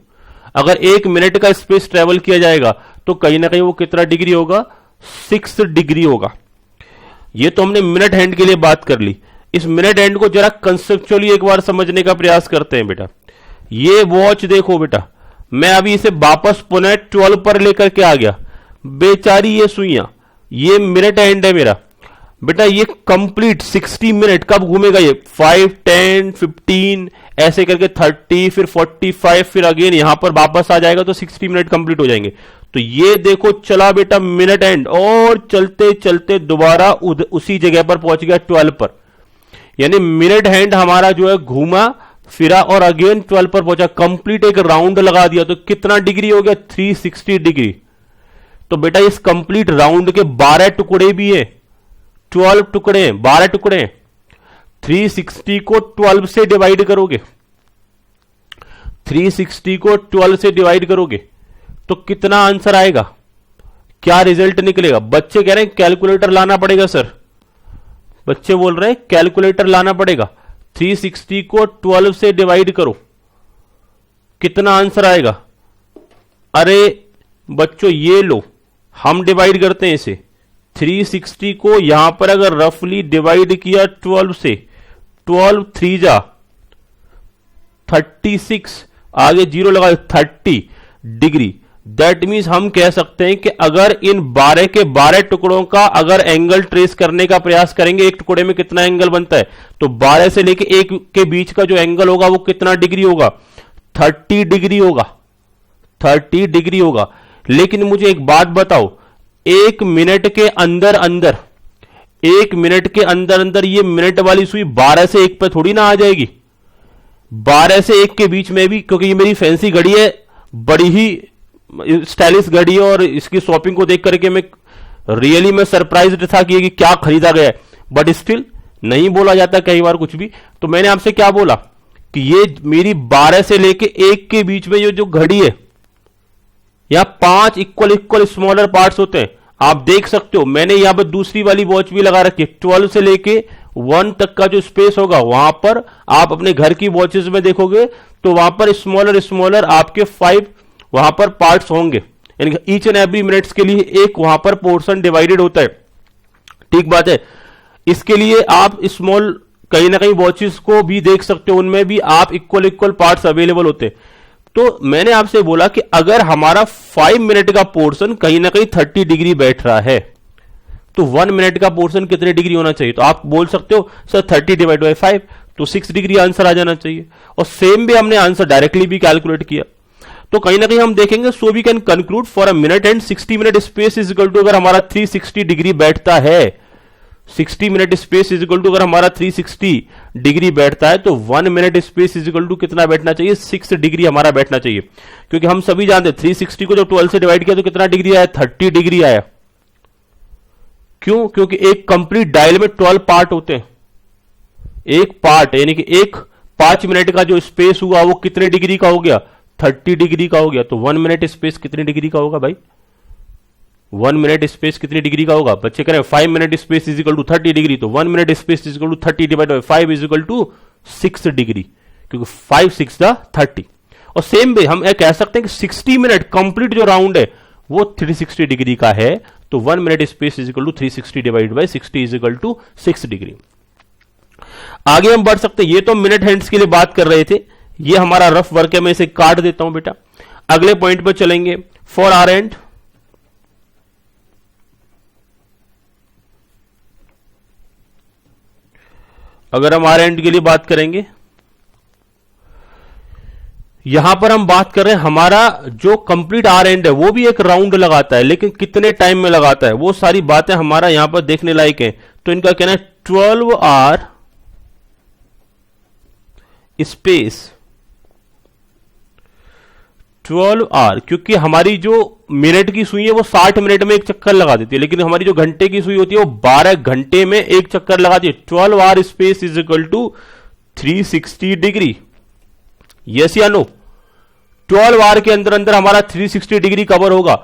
अगर 1 मिनट का स्पेस ट्रेवल किया जाएगा तो कहीं ना कहीं वो कितना डिग्री होगा, 6 डिग्री होगा। ये तो हमने मिनट हैंड के लिए बात कर ली। इस मिनट हैंड को जरा कंसेप्चुअली एक बार समझने का प्रयास करते हैं बेटा। ये वॉच देखो बेटा, मैं अभी इसे वापस पुनः 12 पर लेकर के आ गया, बेचारी ये सुइयां, ये मिनट हैंड है मेरा बेटा, ये कंप्लीट 60 मिनट कब घूमेगा, ये 5 10 15 ऐसे करके 30 फिर 45 फिर अगेन यहां पर वापस आ जाएगा तो 60 मिनट कंप्लीट हो जाएंगे। तो ये देखो चला बेटा मिनट हैंड, और चलते चलते दोबारा उसी जगह पर पहुंच गया 12 पर, यानी मिनट हैंड हमारा जो है घूमा फिरा और अगेन 12 पर पहुंचा, कंप्लीट एक राउंड लगा दिया, तो कितना डिग्री हो गया, 360 डिग्री। तो बेटा इस कंप्लीट राउंड के 12 टुकड़े भी है, 12 टुकड़े हैं, 12 टुकड़े हैं। 360 को 12 से डिवाइड करोगे, 360 को 12 से डिवाइड करोगे तो कितना आंसर आएगा, क्या रिजल्ट निकलेगा। बच्चे कह रहे हैं कैलकुलेटर लाना पड़ेगा सर, बच्चे बोल रहे हैं कैलकुलेटर लाना पड़ेगा। 360 को 12 से डिवाइड करो, कितना आंसर आएगा। अरे बच्चों ये लो, हम डिवाइड करते हैं इसे, 360 को यहां पर अगर रफली डिवाइड किया 12 से, 12 3 जा 36, आगे जीरो लगा 30 डिग्री, दैट मीन्स हम कह सकते हैं कि अगर इन 12 के 12 टुकड़ों का अगर एंगल ट्रेस करने का प्रयास करेंगे, एक टुकड़े में कितना एंगल बनता है, तो 12 से लेके 1 के बीच का जो एंगल होगा वो कितना डिग्री होगा, 30 डिग्री होगा, 30 डिग्री होगा। लेकिन मुझे एक बात बताओ, 1 मिनट के अंदर अंदर, 1 मिनट के अंदर अंदर ये मिनट वाली सुई 12 से 1 पे थोड़ी ना आ जाएगी। 12 से 1 के बीच में भी, क्योंकि ये मेरी फैंसी घड़ी है, बड़ी ही स्टाइलिश घड़ी है, और इसकी शॉपिंग को देख करके मैं रियली मैं सरप्राइज्ड था कि क्या खरीदा गया है, बट स्टिल नहीं बोला जाता कई बार कुछ भी। तो मैंने आपसे क्या बोला कि ये मेरी 12 से लेके 1 के बीच में ये जो घड़ी है, या 5 इक्वल इक्वल स्मॉलर पार्ट्स होते हैं। आप देख सकते हो मैंने यहां पर दूसरी वाली वॉच भी लगा रखी है, 12 से लेके 1 तक का जो स्पेस होगा, वहां पर आप अपने घर की वॉचेस में देखोगे तो वहां पर स्मॉलर स्मॉलर आपके 5 वहां पर पार्ट्स होंगे, यानी ईच एंड एवरी मिनट्स के लिए एक वहां पर पोर्शन डिवाइडेड होता है। ठीक बात है। इसके लिए आप स्मॉल कहीं ना कहीं वॉचेस को भी देख सकते हो, उनमें भी आप इक्वल इक्वल पार्ट्स अवेलेबल होते हैं। तो मैंने आपसे बोला कि अगर हमारा 5 मिनट का पोर्शन कहीं ना कहीं 30 डिग्री बैठ रहा है, तो 1 मिनट का पोर्शन कितने डिग्री होना चाहिए? तो आप बोल सकते हो सर 30 डिवाइड बाई 5, तो 6 डिग्री आंसर आ जाना चाहिए। और सेम भी हमने आंसर डायरेक्टली भी कैलकुलेट किया। तो कहीं ना कहीं हम देखेंगे, so we can conclude for a minute hand 60 minute space is equal to, अगर हमारा 360 डिग्री बैठता है, 60 minute space is equal to अगर हमारा 360 डिग्री बैठता है, तो 1 minute space is equal to कितना बैठना चाहिए? 6 डिग्री हमारा बैठना चाहिए। क्योंकि हम सभी जानते हैं 360 को जब 12 से डिवाइड किया तो कितना डिग्री आया? 30 डिग्री आया। क्यों? क्योंकि एक कंप्लीट डायल में 12 पार्ट होते हैं। एक पार्ट यानी कि एक 5 मिनट का जो स्पेस हुआ वो कितने डिग्री का हो गया? 30 डिग्री का हो गया। तो 1 मिनट स्पेस कितनी डिग्री का होगा भाई? 1 मिनट स्पेस कितनी डिग्री का होगा? बच्चे कह रहे हैं 5 minute space is equal to 30 degree, तो 1 minute space is equal to 30 divide by 5 is equal to 6 degree, क्योंकि 5 6 30। और सेम वे हम कह सकते हैं कि 60 मिनट कंप्लीट जो राउंड है वो 360 डिग्री का है, तो 1 minute space is equal to 360 divide by 60 is equal to 6 degree. आगे हम बढ़ सकते हैं। ये तो मिनट हैंड्स के लिए बात कर रहे थे, ये हमारा रफ वर्क है, मैं इसे काट देता हूं बेटा। अगले पॉइंट पर चलेंगे, फॉर आर एंड। अगर हम आर एंड के लिए बात करेंगे, यहां पर हम बात कर रहे हैं हमारा जो कंप्लीट आर एंड है वो भी एक राउंड लगाता है, लेकिन कितने टाइम में लगाता है वो सारी बातें हमारा यहां पर देखने लायक है। तो इनका कहना है 12 आर स्पेस, 12 आर, क्योंकि हमारी जो मिनट की सुई है वो 60 मिनट में एक चक्कर लगा देती है, लेकिन हमारी जो घंटे की सुई होती है वो 12 घंटे में एक चक्कर लगाती है। 12 hour space is equal to 360 degree. Yes या नो? 12 आर के अंदर अंदर हमारा 360 डिग्री कवर होगा,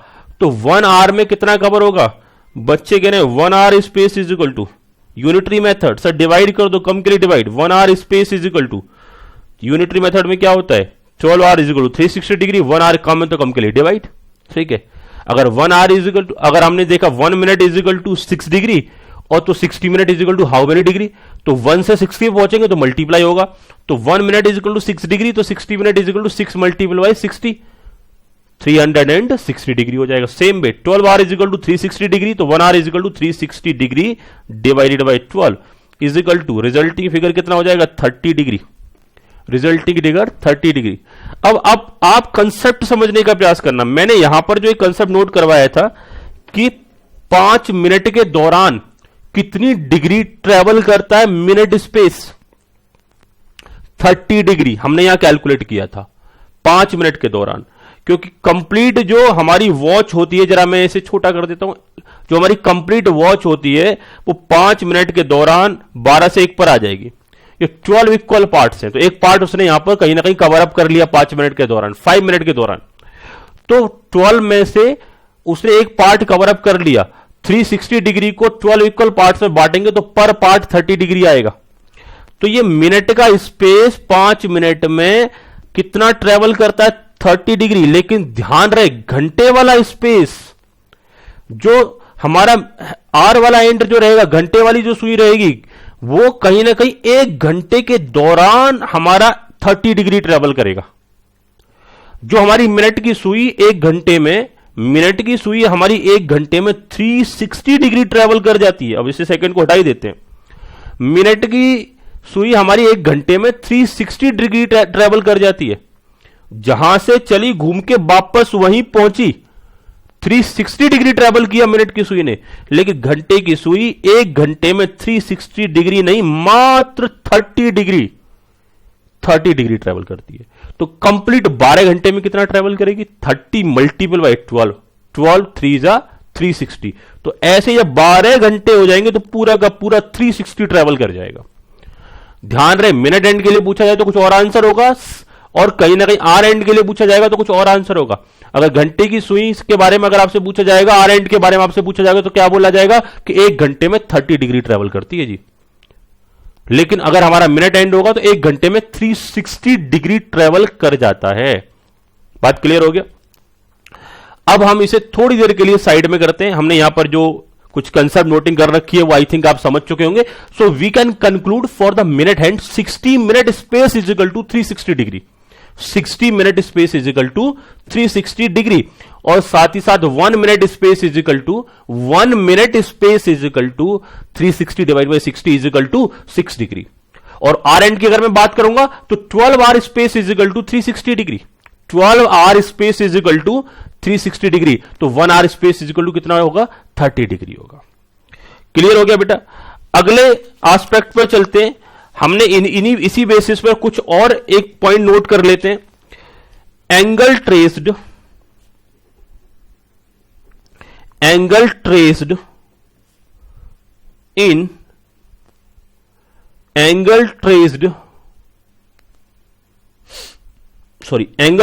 तो 1 आर में कितना कवर होगा? बच्चे कह रहे हैं 1 are space is equal to, unitary method sir divide कर दो, कम के लिए divide, 1 are space is equal to, unitary method में क्या होता है? 12 are is equal to 360 degree, 1 R कम है तो कम के लिए डिवाइड। ठीक है। अगर 1 आर इज इक्वल टू, अगर हमने देखा 1 minute is equal to 6 degree, और तो 60 minute is equal to how many degree, तो 1 से 60 पहुंचेंगे तो मल्टीप्लाई होगा, तो 1 minute is equal to 6 degree, तो 60 minute is equal to 6 multiply by 60, 360 degree हो जाएगा। Same way 12 are is equal to 360 degree, तो 1 hour is equal to 360 degree divided by 12 is equal to, resulting figure कितना हो जाएगा? 30 degree, resulting figure 30 degree. अब आप concept समझने का प्रयास करना। मैंने यहां पर जो एक कंसेप्ट नोट करवाया था कि 5 मिनट के दौरान कितनी डिग्री ट्रेवल करता है मिनट स्पेस? 30 डिग्री हमने यहां कैलकुलेट किया था 5 मिनट के दौरान, क्योंकि कंप्लीट जो हमारी वॉच होती है, जरा मैं इसे छोटा कर देता हूं, जो हमारी कंप्लीट वॉच होती है वो 5 मिनट के दौरान 12 से 1 पर आ जाएगी। ये 12 इक्वल पार्ट्स हैं, तो एक पार्ट उसने यहां पर कहीं ना कहीं कवर अप कर लिया 5 मिनट के दौरान, 5 मिनट के दौरान, तो 12 में से उसने एक पार्ट कवर अप कर लिया। 360 डिग्री को 12 इक्वल पार्ट्स में बांटेंगे तो पर पार्ट 30 डिग्री आएगा। तो ये मिनट का स्पेस 5 मिनट में कितना ट्रेवल करता है? 30 डिग्री। लेकिन ध्यान रहे, घंटे वाला स्पेस, जो हमारा आर वाला एंड जो रहेगा, घंटे वाली जो सुई रहेगी, वो कहीं ना कहीं 1 घंटे के दौरान हमारा 30 डिग्री ट्रेवल करेगा। जो हमारी मिनट की सुई एक घंटे में, मिनट की सुई हमारी एक घंटे में 360 डिग्री ट्रेवल कर जाती है। अब इसे सेकंड को हटा ही देते हैं। मिनट की सुई हमारी एक घंटे में 360 डिग्री ट्रेवल कर जाती है। जहां से चली घूम के वापस वहीं पहुंची, 360 डिग्री ट्रेवल किया मिनट की सुई ने। लेकिन घंटे की सुई एक घंटे में 360 डिग्री नहीं, मात्र 30 डिग्री ट्रेवल करती है। तो कंप्लीट 12 घंटे में कितना ट्रेवल करेगी? 30 मल्टीपल बाई 12, 12 3 जा 360। तो ऐसे जब 12 घंटे हो जाएंगे तो पूरा का पूरा 360 ट्रेवल कर जाएगा। ध्यान रहे, मिनट एंड के लिए पूछा जाए तो कुछ और आंसर होगा, और कहीं ना कहीं आर एंड के लिए पूछा जाएगा तो कुछ और आंसर होगा। अगर घंटे की सुई के बारे में अगर आपसे पूछा जाएगा, आर एंड के बारे में आपसे पूछा जाएगा, तो क्या बोला जाएगा कि एक घंटे में 30 डिग्री ट्रेवल करती है जी। लेकिन अगर हमारा मिनट एंड होगा तो एक घंटे में 360 डिग्री ट्रेवल कर जाता है। बात क्लियर हो गया? अब हम इसे थोड़ी देर के लिए साइड में करते हैं। हमने यहां पर जो कुछ कंसेप्ट नोटिंग कर रखी है वो आई थिंक आप समझ चुके होंगे। So we can conclude for the minute hand 60 minute space is equal to 360 degree. 60 minute space is equal to 360 degree, और साथ ही साथ 1 minute space is equal to 1 minute space is equal to 360 divide by 60 is equal to 6 degree. और hour hand की अगर मैं बात करूंगा तो 12 hour space is equal to 360 degree. 12 hour space is equal to 360 degree, तो 1 are space is equal to कितना होगा? 30 डिग्री होगा। क्लियर हो गया बेटा? अगले एस्पेक्ट पर चलते हैं। हमने इसी बेसिस पर कुछ और एक पॉइंट नोट कर लेते हैं। Angle traced in angle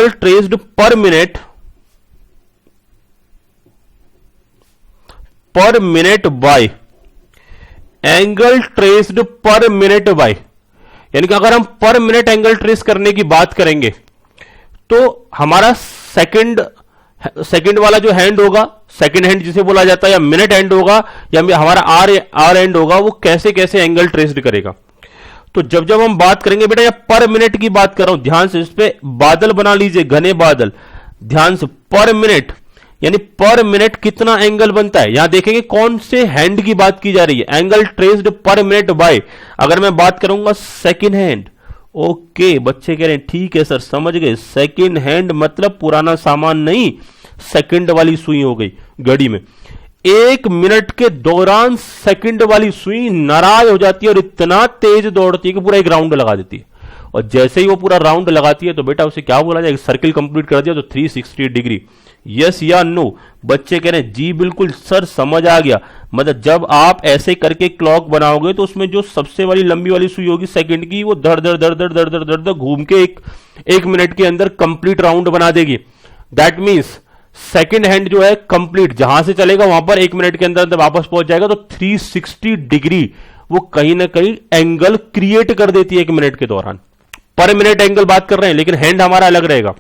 traced per minute by angle traced per minute by, यानी कि अगर हम पर मिनट एंगल ट्रेस करने की बात करेंगे तो हमारा सेकंड वाला जो हैंड होगा, सेकंड हैंड जिसे बोला जाता है, या मिनट हैंड होगा, या हमारा आर हैंड होगा, वो कैसे कैसे एंगल ट्रेस्ड करेगा। तो जब हम बात करेंगे बेटा, या पर मिनट की बात कर रहा हूं, ध्यान से इस पे बादल बना लीजिए, घने बादल, ध्यान से। पर मिनट यानी पर मिनट कितना एंगल बनता है, यहां देखेंगे कौन से हैंड की बात की जा रही है। Angle traced per minute by, अगर मैं बात करूंगा सेकंड हैंड। ओके, बच्चे कह रहे हैं ठीक है सर, समझ गए। सेकंड हैंड मतलब पुराना सामान नहीं, सेकंड वाली सुई हो गई घड़ी में। 1 मिनट के दौरान सेकंड वाली सुई नाराज हो जाती है और इतना तेज दौड़ती है कि पूरा एक राउंड लगा देती है। और जैसे ही वो पूरा राउंड लगाती है तो बेटा उसे क्या बोला जाएगा? सर्किल कंप्लीट कर दिया तो 360 डिग्री। यस या नो? बच्चे कह रहे हैं जी बिल्कुल सर, समझ आ गया। मतलब जब आप ऐसे करके क्लॉक बनाओगे तो उसमें जो सबसे वाली लंबी वाली सुई होगी सेकंड की, वो धड़ धड़ धड़ धड़ धड़ धड़ धड़ धड़ घूम के एक मिनट के अंदर कंप्लीट राउंड बना देगी। दैट मीन्स सेकंड हैंड जो है कंप्लीट जहां से चलेगा वहां पर 1 मिनट के अंदर वापस पहुंच जाएगा। तो 360 डिग्री वो कहीं ना कहीं एंगल क्रिएट कर देती है 1 मिनट के दौरान। पर मिनट एंगल बात कर रहे हैं, लेकिन हैंड हमारा अलग रहेगा।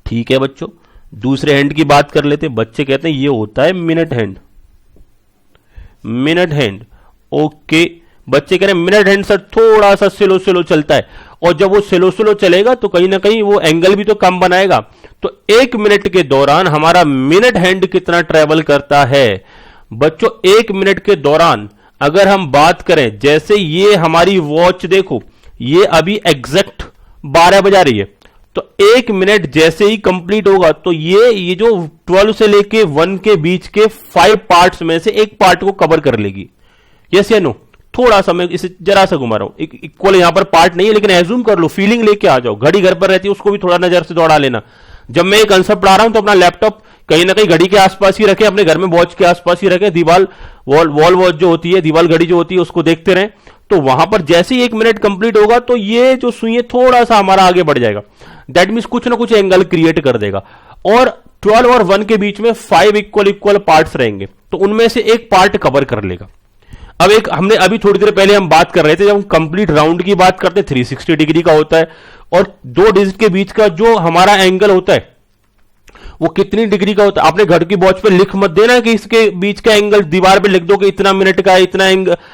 ठीक है बच्चों, दूसरे हैंड की बात कर लेते हैं। बच्चे कहते हैं ये होता है minute hand. Minute hand, okay. बच्चे कह रहे हैं मिनट हैंड सर थोड़ा सा स्लो स्लो चलता है, और जब वो स्लो स्लो चलेगा तो कहीं ना कहीं वो एंगल भी तो कम बनाएगा। तो 1 मिनट के दौरान हमारा मिनट हैंड कितना ट्रेवल करता है? बच्चों 1 मिनट के दौरान अगर हम बात करें, जैसे ये हमारी वॉच देखो, ये अभी एग्जैक्ट 12 बजा रही है, तो 1 मिनट जैसे ही कंप्लीट होगा तो ये जो 12 से लेके 1 के बीच के 5 पार्ट्स में से एक पार्ट को कवर कर लेगी। यस या नो? थोड़ा सा मैं इसे जरा सा घुमा रहा हूं, इक्वल यहां पर पार्ट नहीं है, लेकिन एज्यूम कर लो, फीलिंग लेके आ जाओ। घड़ी घर पर रहती है, उसको भी थोड़ा नजर से दौड़ा लेना। जब मैं एक कंसेप्ट पढ़ा रहा हूं तो अपना लैपटॉप कहीं ना कहीं घड़ी के आसपास ही रखें, अपने घर में वॉच के आसपास ही रखें, दीवार वॉल वॉच जो होती है, दीवार घड़ी जो होती है, उसको देखते रहें। तो वहां पर जैसे ही 1 मिनट कंप्लीट होगा तो ये जो सुई है थोड़ा सा हमारा आगे बढ़ जाएगा। दैट मीन्स कुछ ना कुछ एंगल क्रिएट कर देगा। और 12 और 1 के बीच में 5 इक्वल पार्ट्स रहेंगे, तो उनमें से एक पार्ट कवर कर लेगा। अब हमने अभी थोड़ी देर पहले हम बात कर रहे थे, जब हम कंप्लीट राउंड की बात करते हैं 360 डिग्री का होता है, और 2 डिजिट के बीच का जो हमारा एंगल होता है वो कितनी डिग्री का होता है। आपने घर की वॉच पे लिख मत देना कि इसके बीच का एंगल, दीवार पे लिख दो कि इतना मिनट का है,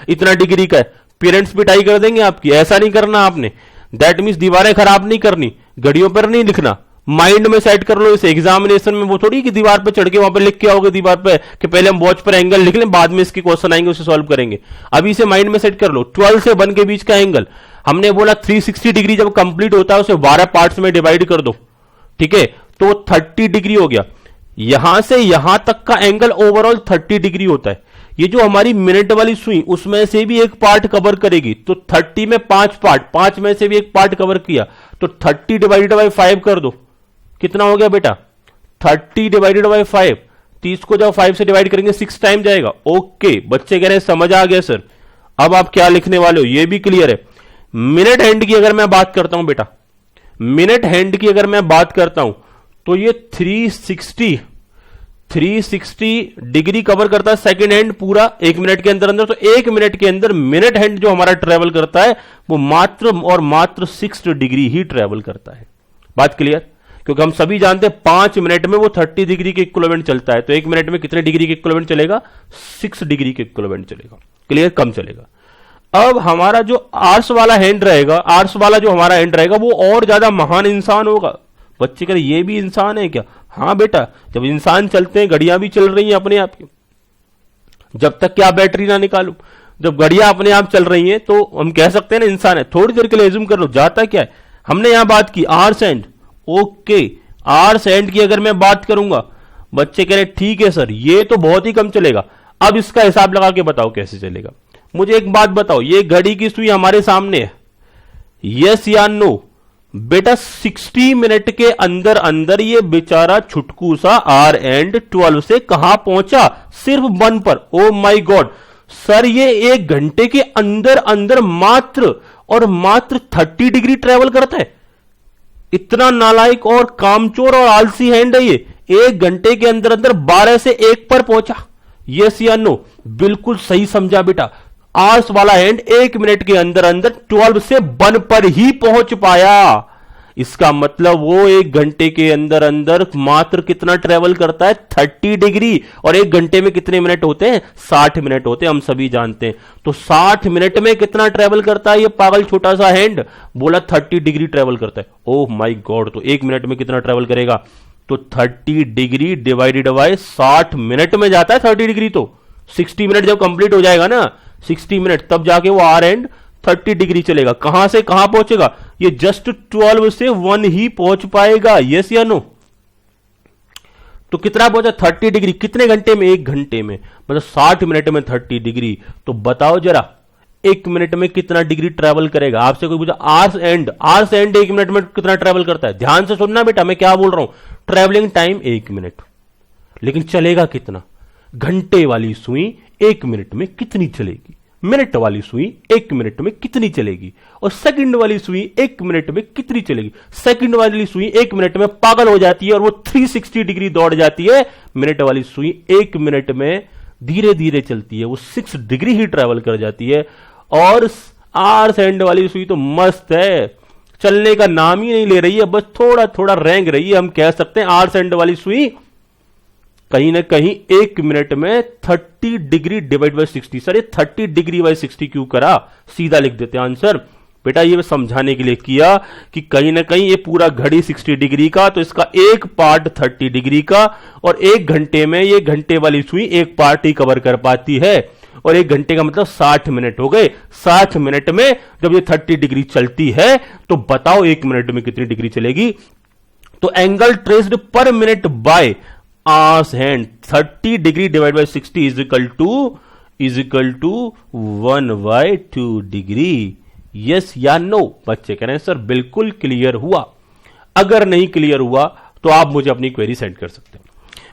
इतना डिग्री का है। पेरेंट्स पिटाई कर देंगे आपकी। ऐसा नहीं करना आपने। दैट मीन्स दीवारें खराब नहीं करनी, घड़ियों पर नहीं लिखना। माइंड में सेट कर लो इसे। एग्जामिनेशन में वो थोड़ी कि दीवार पे चढ़ के वहां पे लिख के आओगे दीवार पे कि पहले हम वॉच पर एंगल लिख लें, बाद में इसके क्वेश्चन आएंगे उसे सॉल्व करेंगे। अभी इसे माइंड में सेट कर लो। 12 से 1 के बीच का एंगल हमने बोला 360 डिग्री जब कंप्लीट होता है उसे 12 पार्ट्स में डिवाइड कर दो, ठीक है, तो 30 डिग्री हो गया। यहां से यहां तक का एंगल ओवरऑल 30 डिग्री होता है। ये जो हमारी मिनट वाली सुई उसमें से भी एक पार्ट कवर करेगी, तो 30 में 5 पार्ट, 5 में से भी एक पार्ट कवर किया, तो 30 डिवाइडेड बाई 5 कर दो, कितना हो गया बेटा 30 डिवाइडेड बाई 5। 30 को जब 5 से डिवाइड करेंगे 6 टाइम जाएगा। ओके, बच्चे कह रहे हैं समझ आ गया सर। अब आप क्या लिखने वाले हो ये भी क्लियर है। मिनट हैंड की अगर मैं बात करता हूं बेटा, मिनट हैंड की अगर मैं बात करता हूं तो ये 360 डिग्री कवर करता है सेकंड हैंड पूरा 1 मिनट के अंदर अंदर। तो 1 मिनट के अंदर मिनट हैंड जो हमारा ट्रेवल करता है वो मात्र और मात्र 6 डिग्री ही ट्रेवल करता है। बात क्लियर? क्योंकि हम सभी जानते हैं 5 मिनट में वो 30 डिग्री के इक्विवेलेंट चलता है, तो 1 मिनट में कितने डिग्री के इक्विवेलेंट चलेगा? 6 डिग्री के इक्विवेलेंट चलेगा। क्लियर? कम चलेगा। अब हमारा जो आर्स वाला हैंड रहेगा, आर्स वाला जो हमारा हैंड रहेगा वो और ज्यादा महान इंसान होगा। बच्चे कह ये भी इंसान है क्या? हाँ बेटा, जब इंसान चलते हैं घड़ियां भी चल रही हैं अपने आप की, जब तक क्या बैटरी ना निकालू, जब घड़ियां अपने आप चल रही हैं तो हम कह सकते हैं ना इंसान है। थोड़ी देर के लिए एज्यूम कर लो, जाता क्या है। हमने यहां बात की hour's hand. Okay, hour's hand की अगर मैं बात करूंगा, बच्चे कह रहे ठीक है सर ये तो बहुत ही कम चलेगा। अब इसका हिसाब लगा के बताओ कैसे चलेगा। मुझे एक बात बताओ, ये घड़ी की सुई हमारे सामने है, यस या नो? बेटा 60 मिनट के अंदर अंदर ये बेचारा छुटकू सा आर एंड 12 से कहां पहुंचा? सिर्फ 1 पर। ओ माय गॉड सर, ये 1 घंटे के अंदर अंदर मात्र और मात्र 30 डिग्री ट्रेवल करता है। इतना नालायक और कामचोर और आलसी हैंड है ये। 1 घंटे के अंदर अंदर 12 से 1 पर पहुंचा। यस या नो? बिल्कुल सही समझा बेटा। आर्स वाला हैंड 1 मिनट के अंदर अंदर 12 से 1 पर ही पहुंच पाया। इसका मतलब वो 1 घंटे के अंदर अंदर मात्र कितना ट्रेवल करता है? 30 डिग्री। और 1 घंटे में कितने मिनट होते हैं? 60 मिनट होते हैं, हम सभी जानते हैं। तो 60 मिनट में कितना ट्रेवल करता है ये पागल छोटा सा हैंड? बोला 30 डिग्री ट्रेवल करता है। ओह माय गॉड, तो 1 मिनट में कितना ट्रेवल करेगा? तो 30 डिग्री डिवाइडेड बाय 60 मिनट में जाता है 30 डिग्री। तो 60 मिनट जब कंप्लीट हो जाएगा ना, 60 मिनट, तब जाके वो आर एंड 30 डिग्री चलेगा। कहां से कहां पहुंचेगा? ये जस्ट 12 से 1 ही पहुंच पाएगा। यस या नो? तो कितना पहुंचा? 30 डिग्री। कितने घंटे में? 1 घंटे में। मतलब 60 मिनट में 30 डिग्री। तो बताओ जरा 1 मिनट में कितना डिग्री ट्रेवल करेगा? आपसे कोई पूछा आर्स एंड 1 मिनट में कितना ट्रेवल करता है? ध्यान से सुनना बेटा मैं क्या बोल रहा हूं। ट्रेवलिंग टाइम 1 मिनट, लेकिन चलेगा कितना? घंटे वाली सुई 1 मिनट में कितनी चलेगी? मिनट वाली सुई 1 मिनट में कितनी चलेगी? और सेकंड वाली सुई 1 मिनट में कितनी चलेगी? सेकंड वाली सुई 1 मिनट में पागल हो जाती है और वो 360 डिग्री दौड़ जाती है। मिनट वाली सुई 1 मिनट में धीरे धीरे चलती है, वो 6 डिग्री ही ट्रेवल कर जाती है। और आर्स एंड वाली सुई तो मस्त है, चलने का नाम ही नहीं ले रही है, बस थोड़ा थोड़ा रेंग रही है। हम कह सकते हैं आर्स एंड वाली सुई कहीं ना कहीं 1 मिनट में 30 डिग्री डिवाइड बाय 60। सर ये 30 डिग्री बाय 60 क्यों करा? सीधा लिख देते हैं आंसर। बेटा ये समझाने के लिए किया कि कहीं ना कहीं ये पूरा घड़ी 60 डिग्री का, तो इसका एक पार्ट 30 डिग्री का, और 1 घंटे में ये घंटे वाली सुई एक पार्ट ही कवर कर पाती है। और 1 घंटे का मतलब 60 मिनट हो गए। 60 मिनट में जब ये 30 डिग्री चलती है तो बताओ 1 मिनट में कितनी डिग्री चलेगी? तो angle traced per minute by hour's hand 30 degree divide by 60 is equal to 1/2 degree. Yes या नो? बच्चे कह रहे हैं सर बिल्कुल क्लियर हुआ। अगर नहीं क्लियर हुआ तो आप मुझे अपनी क्वेरी सेंड कर सकते हैं।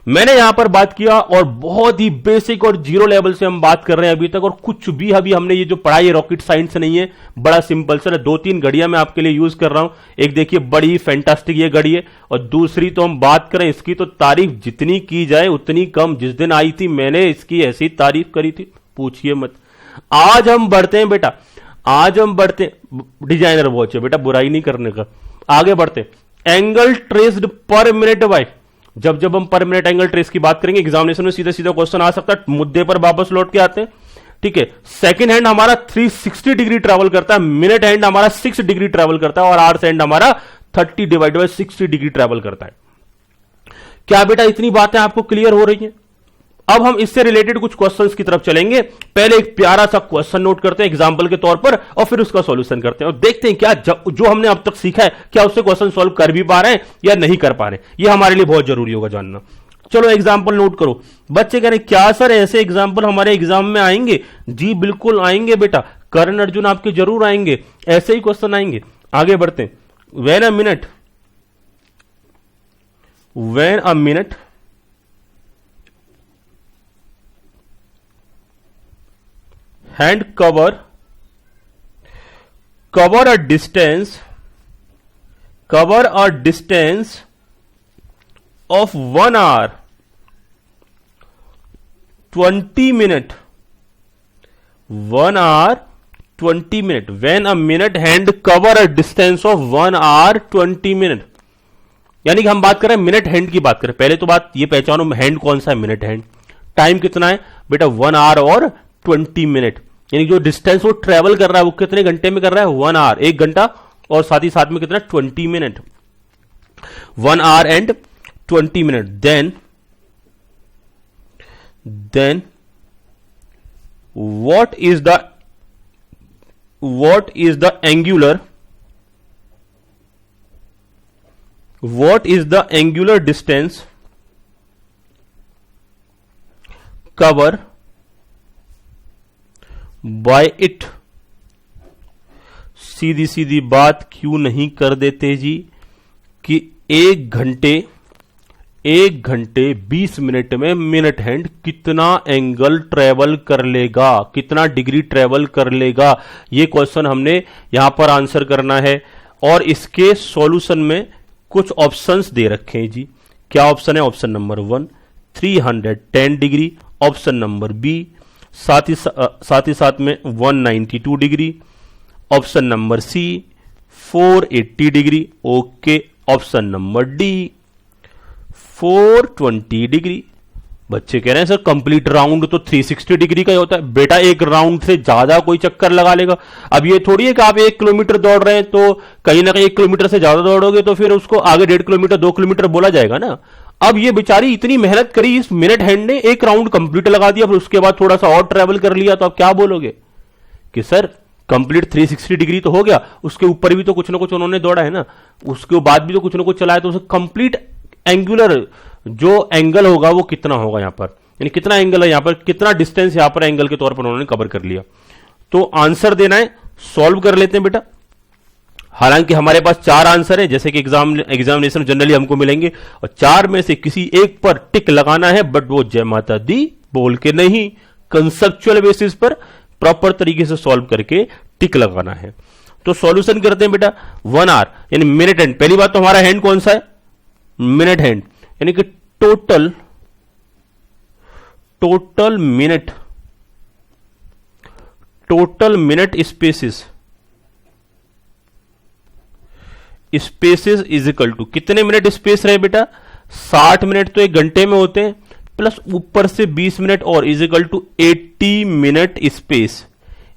मैंने यहां पर बात किया और बहुत ही बेसिक और जीरो लेवल से हम बात कर रहे हैं अभी तक, और कुछ भी अभी हमने ये जो पढ़ाई है रॉकेट साइंस नहीं है, बड़ा सिंपल सर। 2-3 घड़ियां मैं आपके लिए यूज कर रहा हूं। एक देखिए बड़ी फैंटास्टिक ये घड़ी है, और दूसरी तो हम बात करें इसकी तो तारीफ जितनी की जाए उतनी कम। जिस दिन आई थी मैंने इसकी ऐसी तारीफ करी थी पूछिए मत। आज हम बढ़ते हैं बेटा, आज हम बढ़ते हैं, डिजाइनर वॉच है बेटा, बुराई नहीं करने का। आगे बढ़ते हैं। Angle traced per minute by, जब हम पर मिनट एंगल ट्रेस की बात करेंगे एग्जामिनेशन में सीधा सीधा क्वेश्चन आ सकता है। मुद्दे पर वापस लौट के आते हैं, ठीक है। सेकंड हैंड हमारा 360 डिग्री ट्रेवल करता है, मिनट हैंड हमारा 6 डिग्री ट्रेवल करता है, और आर्स हैंड हमारा 30 डिवाइड बाय 60 डिग्री ट्रेवल करता है। क्या बेटा इतनी बातें आपको क्लियर हो रही हैं? अब हम इससे रिलेटेड कुछ क्वेश्चंस की तरफ चलेंगे। पहले एक प्यारा सा क्वेश्चन नोट करते हैं एग्जांपल के तौर पर और फिर उसका सॉल्यूशन करते हैं और देखते हैं क्या जो हमने अब तक सीखा है क्या उससे क्वेश्चन सॉल्व कर भी पा रहे हैं या नहीं कर पा रहे हैं। यह हमारे लिए बहुत जरूरी होगा जानना। चलो एग्जाम्पल नोट करो। बच्चे कह रहे हैं क्या सर ऐसे एग्जाम्पल हमारे एग्जाम में आएंगे? जी बिल्कुल आएंगे बेटा, कर्ण अर्जुन आपके जरूर आएंगे, ऐसे ही क्वेश्चन आएंगे। आगे बढ़ते हैं। When a minute hand cover a distance of 1 hour 20 minute 1 hour 20 minute when a minute hand cover a distance of 1 hour 20 minute। यानी कि हम बात कर रहे हैं मिनट हैंड की बात करें। पहले तो बात ये पहचानो हैंड कौन सा है, मिनट हैंड। टाइम कितना है बेटा 1 आवर और 20 मिनट, यानी जो डिस्टेंस वो ट्रेवल कर रहा है वो कितने घंटे में कर रहा है 1 आवर, 1 घंटा, और साथ ही साथ में कितना 20 minute, 1 hour and 20 minute. Then what is the angular distance cover by it? सीधी सीधी बात क्यों नहीं कर देते जी कि 1 घंटे 20 मिनट में मिनट हैंड कितना एंगल ट्रेवल कर लेगा, कितना डिग्री ट्रेवल कर लेगा। यह क्वेश्चन हमने यहां पर आंसर करना है और इसके सॉल्यूशन में कुछ ऑप्शंस दे रखे हैं जी। क्या ऑप्शन है? Option number 1 310 degree, option number B साथ ही साथ में 192 degree, option number C 480 degree, okay, option number D 420 degree. बच्चे कह रहे हैं सर कंप्लीट राउंड तो 360 डिग्री का ही होता है। बेटा एक राउंड से ज्यादा कोई चक्कर लगा लेगा। अब ये थोड़ी है कि आप 1 किलोमीटर दौड़ रहे हैं तो कहीं ना कहीं 1 किलोमीटर से ज्यादा दौड़ोगे तो फिर उसको आगे 1.5 किलोमीटर 2 किलोमीटर बोला जाएगा ना। अब ये बेचारी इतनी मेहनत करी, इस मिनट हैंड ने 1 राउंड कंप्लीट लगा दिया, फिर उसके बाद थोड़ा सा और ट्रेवल कर लिया, तो आप क्या बोलोगे कि सर कंप्लीट 360 डिग्री तो हो गया, उसके ऊपर भी तो कुछ ना कुछ उन्होंने दौड़ा है ना, उसके बाद भी तो कुछ ना कुछ चलाया, तो उसे कंप्लीट एंगुलर जो एंगल होगा वो कितना होगा यहां पर, यानी कितना एंगल है यहां पर, कितना डिस्टेंस यहां पर एंगल के तौर पर उन्होंने कवर कर लिया। तो आंसर देना है, सॉल्व कर लेते हैं बेटा। हालांकि हमारे पास 4 आंसर है, जैसे कि एग्जामिनेशन जनरली हमको मिलेंगे और 4 में से किसी एक पर टिक लगाना है, बट वो जय माता दी बोल के नहीं, कंसेप्चुअल बेसिस पर प्रॉपर तरीके से सॉल्व करके टिक लगाना है। तो सॉल्यूशन करते हैं बेटा। 1 आवर यानी मिनट हैंड, पहली बात तो हमारा हैंड कौन सा है? मिनट हैंड, यानी कि total minute spaces is equal to कितने मिनट स्पेस रहे बेटा? 60 मिनट तो 1 घंटे में होते हैं, प्लस ऊपर से 20 मिनट और is equal to 80 minute space.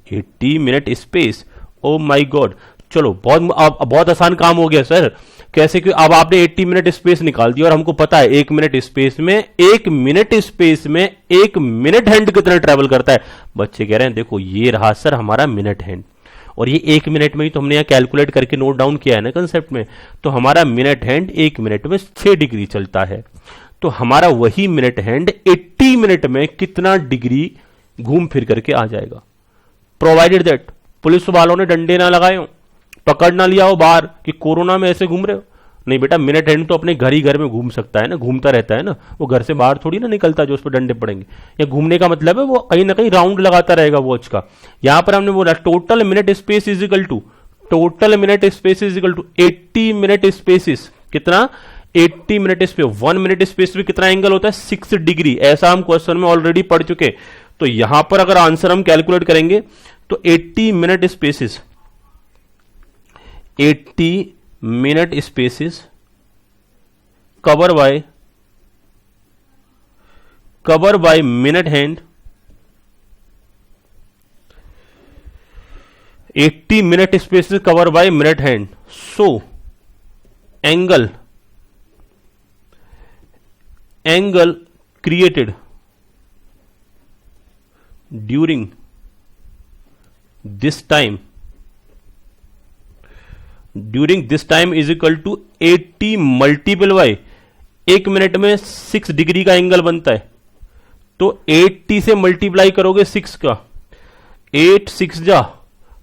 80 minute space, oh my God. चलो बहुत आसान काम हो गया सर। कैसे कि अब आपने 80 मिनट स्पेस निकाल दिया और हमको पता है 1 मिनट स्पेस में 1 मिनट हैंड कितना ट्रेवल करता है। बच्चे कह रहे हैं देखो ये रहा सर हमारा मिनट हैंड, और ये 1 मिनट में ही तो हमने यहां कैलकुलेट करके नोट डाउन किया है ना कंसेप्ट में। तो हमारा मिनट हैंड 1 मिनट में 6 डिग्री चलता है, तो हमारा वही मिनट हैंड 80 मिनट में कितना डिग्री घूम फिर करके आ जाएगा। प्रोवाइडेड दैट पुलिस वालों ने डंडे ना लगाए हो, पकड़ ना लिया हो बाहर कि कोरोना में ऐसे घूम रहे हो। नहीं बेटा, मिनट हैंड तो अपने घर ही घर में घूम सकता है ना, घूमता रहता है ना, वो घर से बाहर थोड़ी ना निकलता जो उस पर डंडे पड़ेंगे। या घूमने का मतलब है वो कहीं ना कहीं राउंड लगाता रहेगा वॉच का। यहां पर हमने बोला total minute space is equal to 80 minute spaces, कितना 80 मिनट स्पेस। 1 मिनट स्पेस में कितना एंगल होता है? 6 डिग्री। ऐसा हम क्वेश्चन में ऑलरेडी पढ़ चुके। तो यहां पर अगर आंसर हम कैलकुलेट करेंगे तो 80 minute spaces cover by minute hand, 80 minute spaces cover by minute hand. So angle created during this time is equal to 80 multiple by, एक मिनट में 6 डिग्री का एंगल बनता है, तो 80 से मल्टीप्लाई करोगे 6 का, 8 6 जा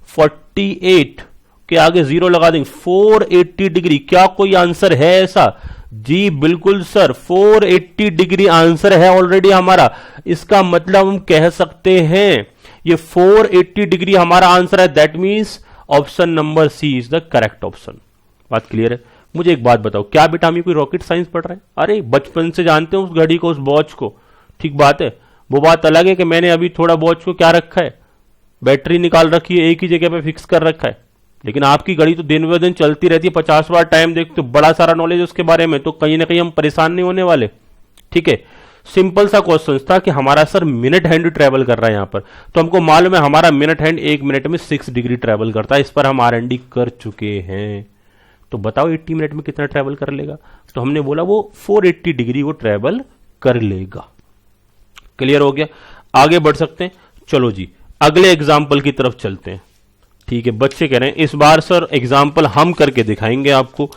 48 के आगे 0 लगा देंगे, 480 डिग्री। क्या कोई आंसर है ऐसा? जी बिल्कुल सर, 480 डिग्री आंसर है ऑलरेडी हमारा। इसका मतलब हम कह सकते हैं ये 480 डिग्री हमारा आंसर है। That means option number C is the correct option. बात क्लियर है? मुझे एक बात बताओ, क्या बेटा हम कोई रॉकेट साइंस पढ़ रहे हैं? अरे बचपन से जानते हो उस घड़ी को, उस वॉच को, ठीक बात है। वो बात अलग है कि मैंने अभी थोड़ा वॉच को क्या रखा है, बैटरी निकाल रखी है, एक ही जगह पे फिक्स कर रखा है, लेकिन आपकी घड़ी तो दिन ब दिन चलती रहती है, 50 बार टाइम देखते हो, बड़ा सारा नॉलेज उसके बारे में, तो कहीं ना कहीं हम परेशान नहीं होने वाले। ठीक है, सिंपल सा क्वेश्चन था कि हमारा सर मिनट हैंड ट्रेवल कर रहा है यहां पर, तो हमको मालूम है हमारा मिनट हैंड 1 मिनट में 6 डिग्री ट्रेवल करता है। इस पर हम R&D कर चुके हैं, तो बताओ 80 मिनट में कितना ट्रेवल कर लेगा? तो हमने बोला वो 480 डिग्री वो ट्रेवल कर लेगा। क्लियर हो गया? आगे बढ़ सकते हैं। चलो जी अगले एग्जाम्पल की तरफ चलते हैं। ठीक है, बच्चे कह रहे हैं इस बार सर एग्जाम्पल हम करके दिखाएंगे आपको,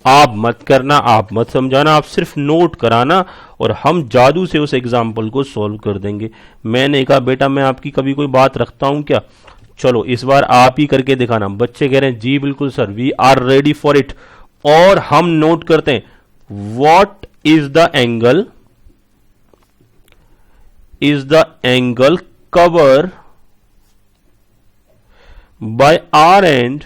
आप मत करना, आप मत समझाना, आप सिर्फ नोट कराना और हम जादू से उस एग्जाम्पल को सॉल्व कर देंगे। मैंने कहा बेटा मैं आपकी कभी कोई बात रखता हूं क्या? चलो इस बार आप ही करके दिखाना। बच्चे कह रहे हैं जी बिल्कुल sir, we are ready for it. और हम नोट करते हैं what is the angle cover by R and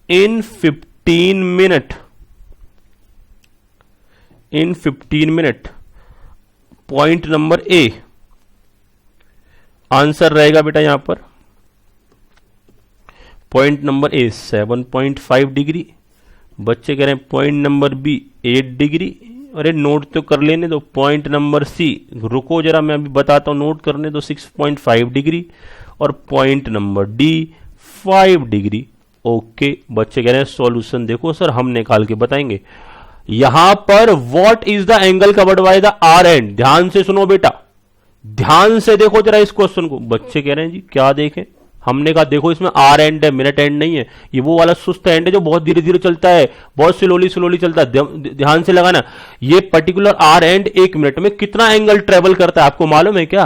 in 15 minute, point number A answer रहेगा बेटा यहां पर, पॉइंट नंबर ए 7.5 डिग्री। बच्चे कह रहे हैं पॉइंट नंबर बी 8 डिग्री। अरे नोट तो कर लेने दो। पॉइंट नंबर सी, रुको जरा मैं अभी बताता हूं, नोट करने दो, 6.5 डिग्री। और point number D 5 degree. Okay, बच्चे कह रहे हैं सॉल्यूशन देखो सर हम निकाल के बताएंगे। यहां पर what is the angle covered by the hour hand, ध्यान से सुनो बेटा, ध्यान से देखो जरा इस क्वेश्चन को। बच्चे कह रहे हैं जी क्या देखें? हमने कहा देखो इसमें आर एंड है, मिनट एंड नहीं है, ये वो वाला सुस्त एंड है जो बहुत धीरे धीरे चलता है, बहुत स्लोली चलता है। ध्यान से लगाना, ये पर्टिकुलर आर एंड 1 मिनट में कितना एंगल ट्रेवल करता है आपको मालूम है क्या?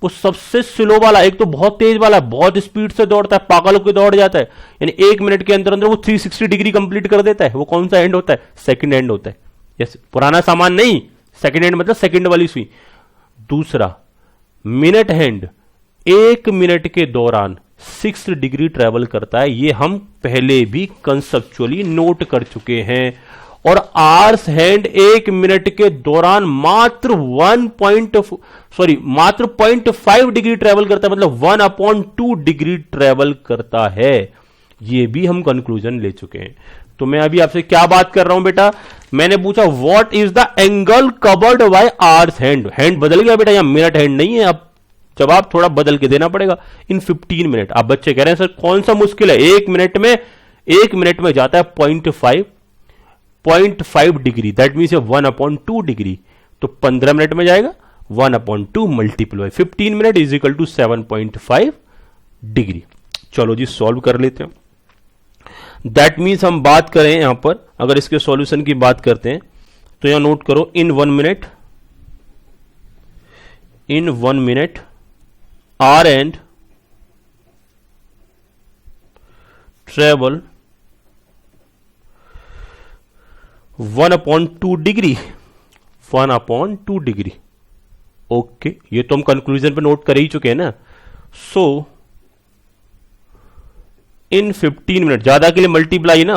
वो सबसे स्लो वाला, एक तो बहुत तेज वाला, बहुत स्पीड से दौड़ता है, पागलों के दौड़ जाता है, यानी 1 मिनट के अंदर अंदर वो 360 डिग्री कंप्लीट कर देता है। वो कौन सा एंड होता है? सेकंड एंड होता है। यस, पुराना सामान नहीं, सेकंड एंड मतलब सेकंड वाली सुई। दूसरा मिनट हैंड 1 मिनट के दौरान 6 डिग्री ट्रेवल करता है, ये हम पहले भी कंसेप्चुअली नोट कर चुके हैं। और आर्स हैंड 1 मिनट के दौरान मात्र 0.5 डिग्री ट्रेवल करता है, मतलब 1/2 डिग्री ट्रेवल करता है। ये भी हम कंक्लूजन ले चुके हैं। तो मैं अभी आपसे क्या बात कर रहा हूं बेटा? मैंने पूछा what is the angle covered by hour's hand. Hand बदल गया बेटा, यहां मिनट हैंड नहीं है, अब जवाब थोड़ा बदल के देना पड़ेगा। इन 15 मिनट। अब बच्चे कह रहे हैं सर कौन सा मुश्किल है? 1 मिनट में जाता है 0.5 डिग्री, दैट मीन्स 1/2 डिग्री। तो 15 मिनट में जाएगा 1/2 multiply 15 minute is equal to 7.5 degree. चलो जी सॉल्व कर लेते हैं। दैट मीन्स हम बात करें यहां पर, अगर इसके सॉल्यूशन की बात करते हैं तो यहां नोट करो इन 1 minute R and travel 1/2 degree, 1/2 degree. Okay, ये तो हम कंक्लूजन पे नोट कर ही चुके हैं ना। सो इन 15 मिनट, ज्यादा के लिए मल्टीप्लाई ना,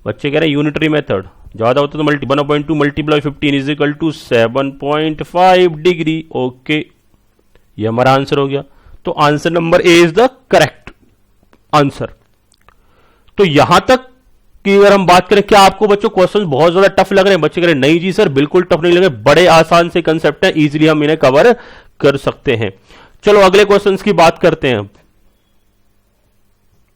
बच्चे कह रहे हैं यूनिटरी मेथड, ज्यादा होता तो 1/2 multiply 15 is equal to 7.5 degree. Okay, ये हमारा आंसर हो गया। तो answer number A is the correct answer. तो यहां तक कि अगर हम बात करें, क्या आपको बच्चों क्वेश्चन बहुत ज्यादा टफ लग रहे हैं? बच्चे कह रहे हैं नहीं जी सर बिल्कुल टफ नहीं लगे, बड़े आसान से कंसेप्ट है, इजीली हम इन्हें कवर कर सकते हैं। चलो अगले क्वेश्चंस की बात करते हैं।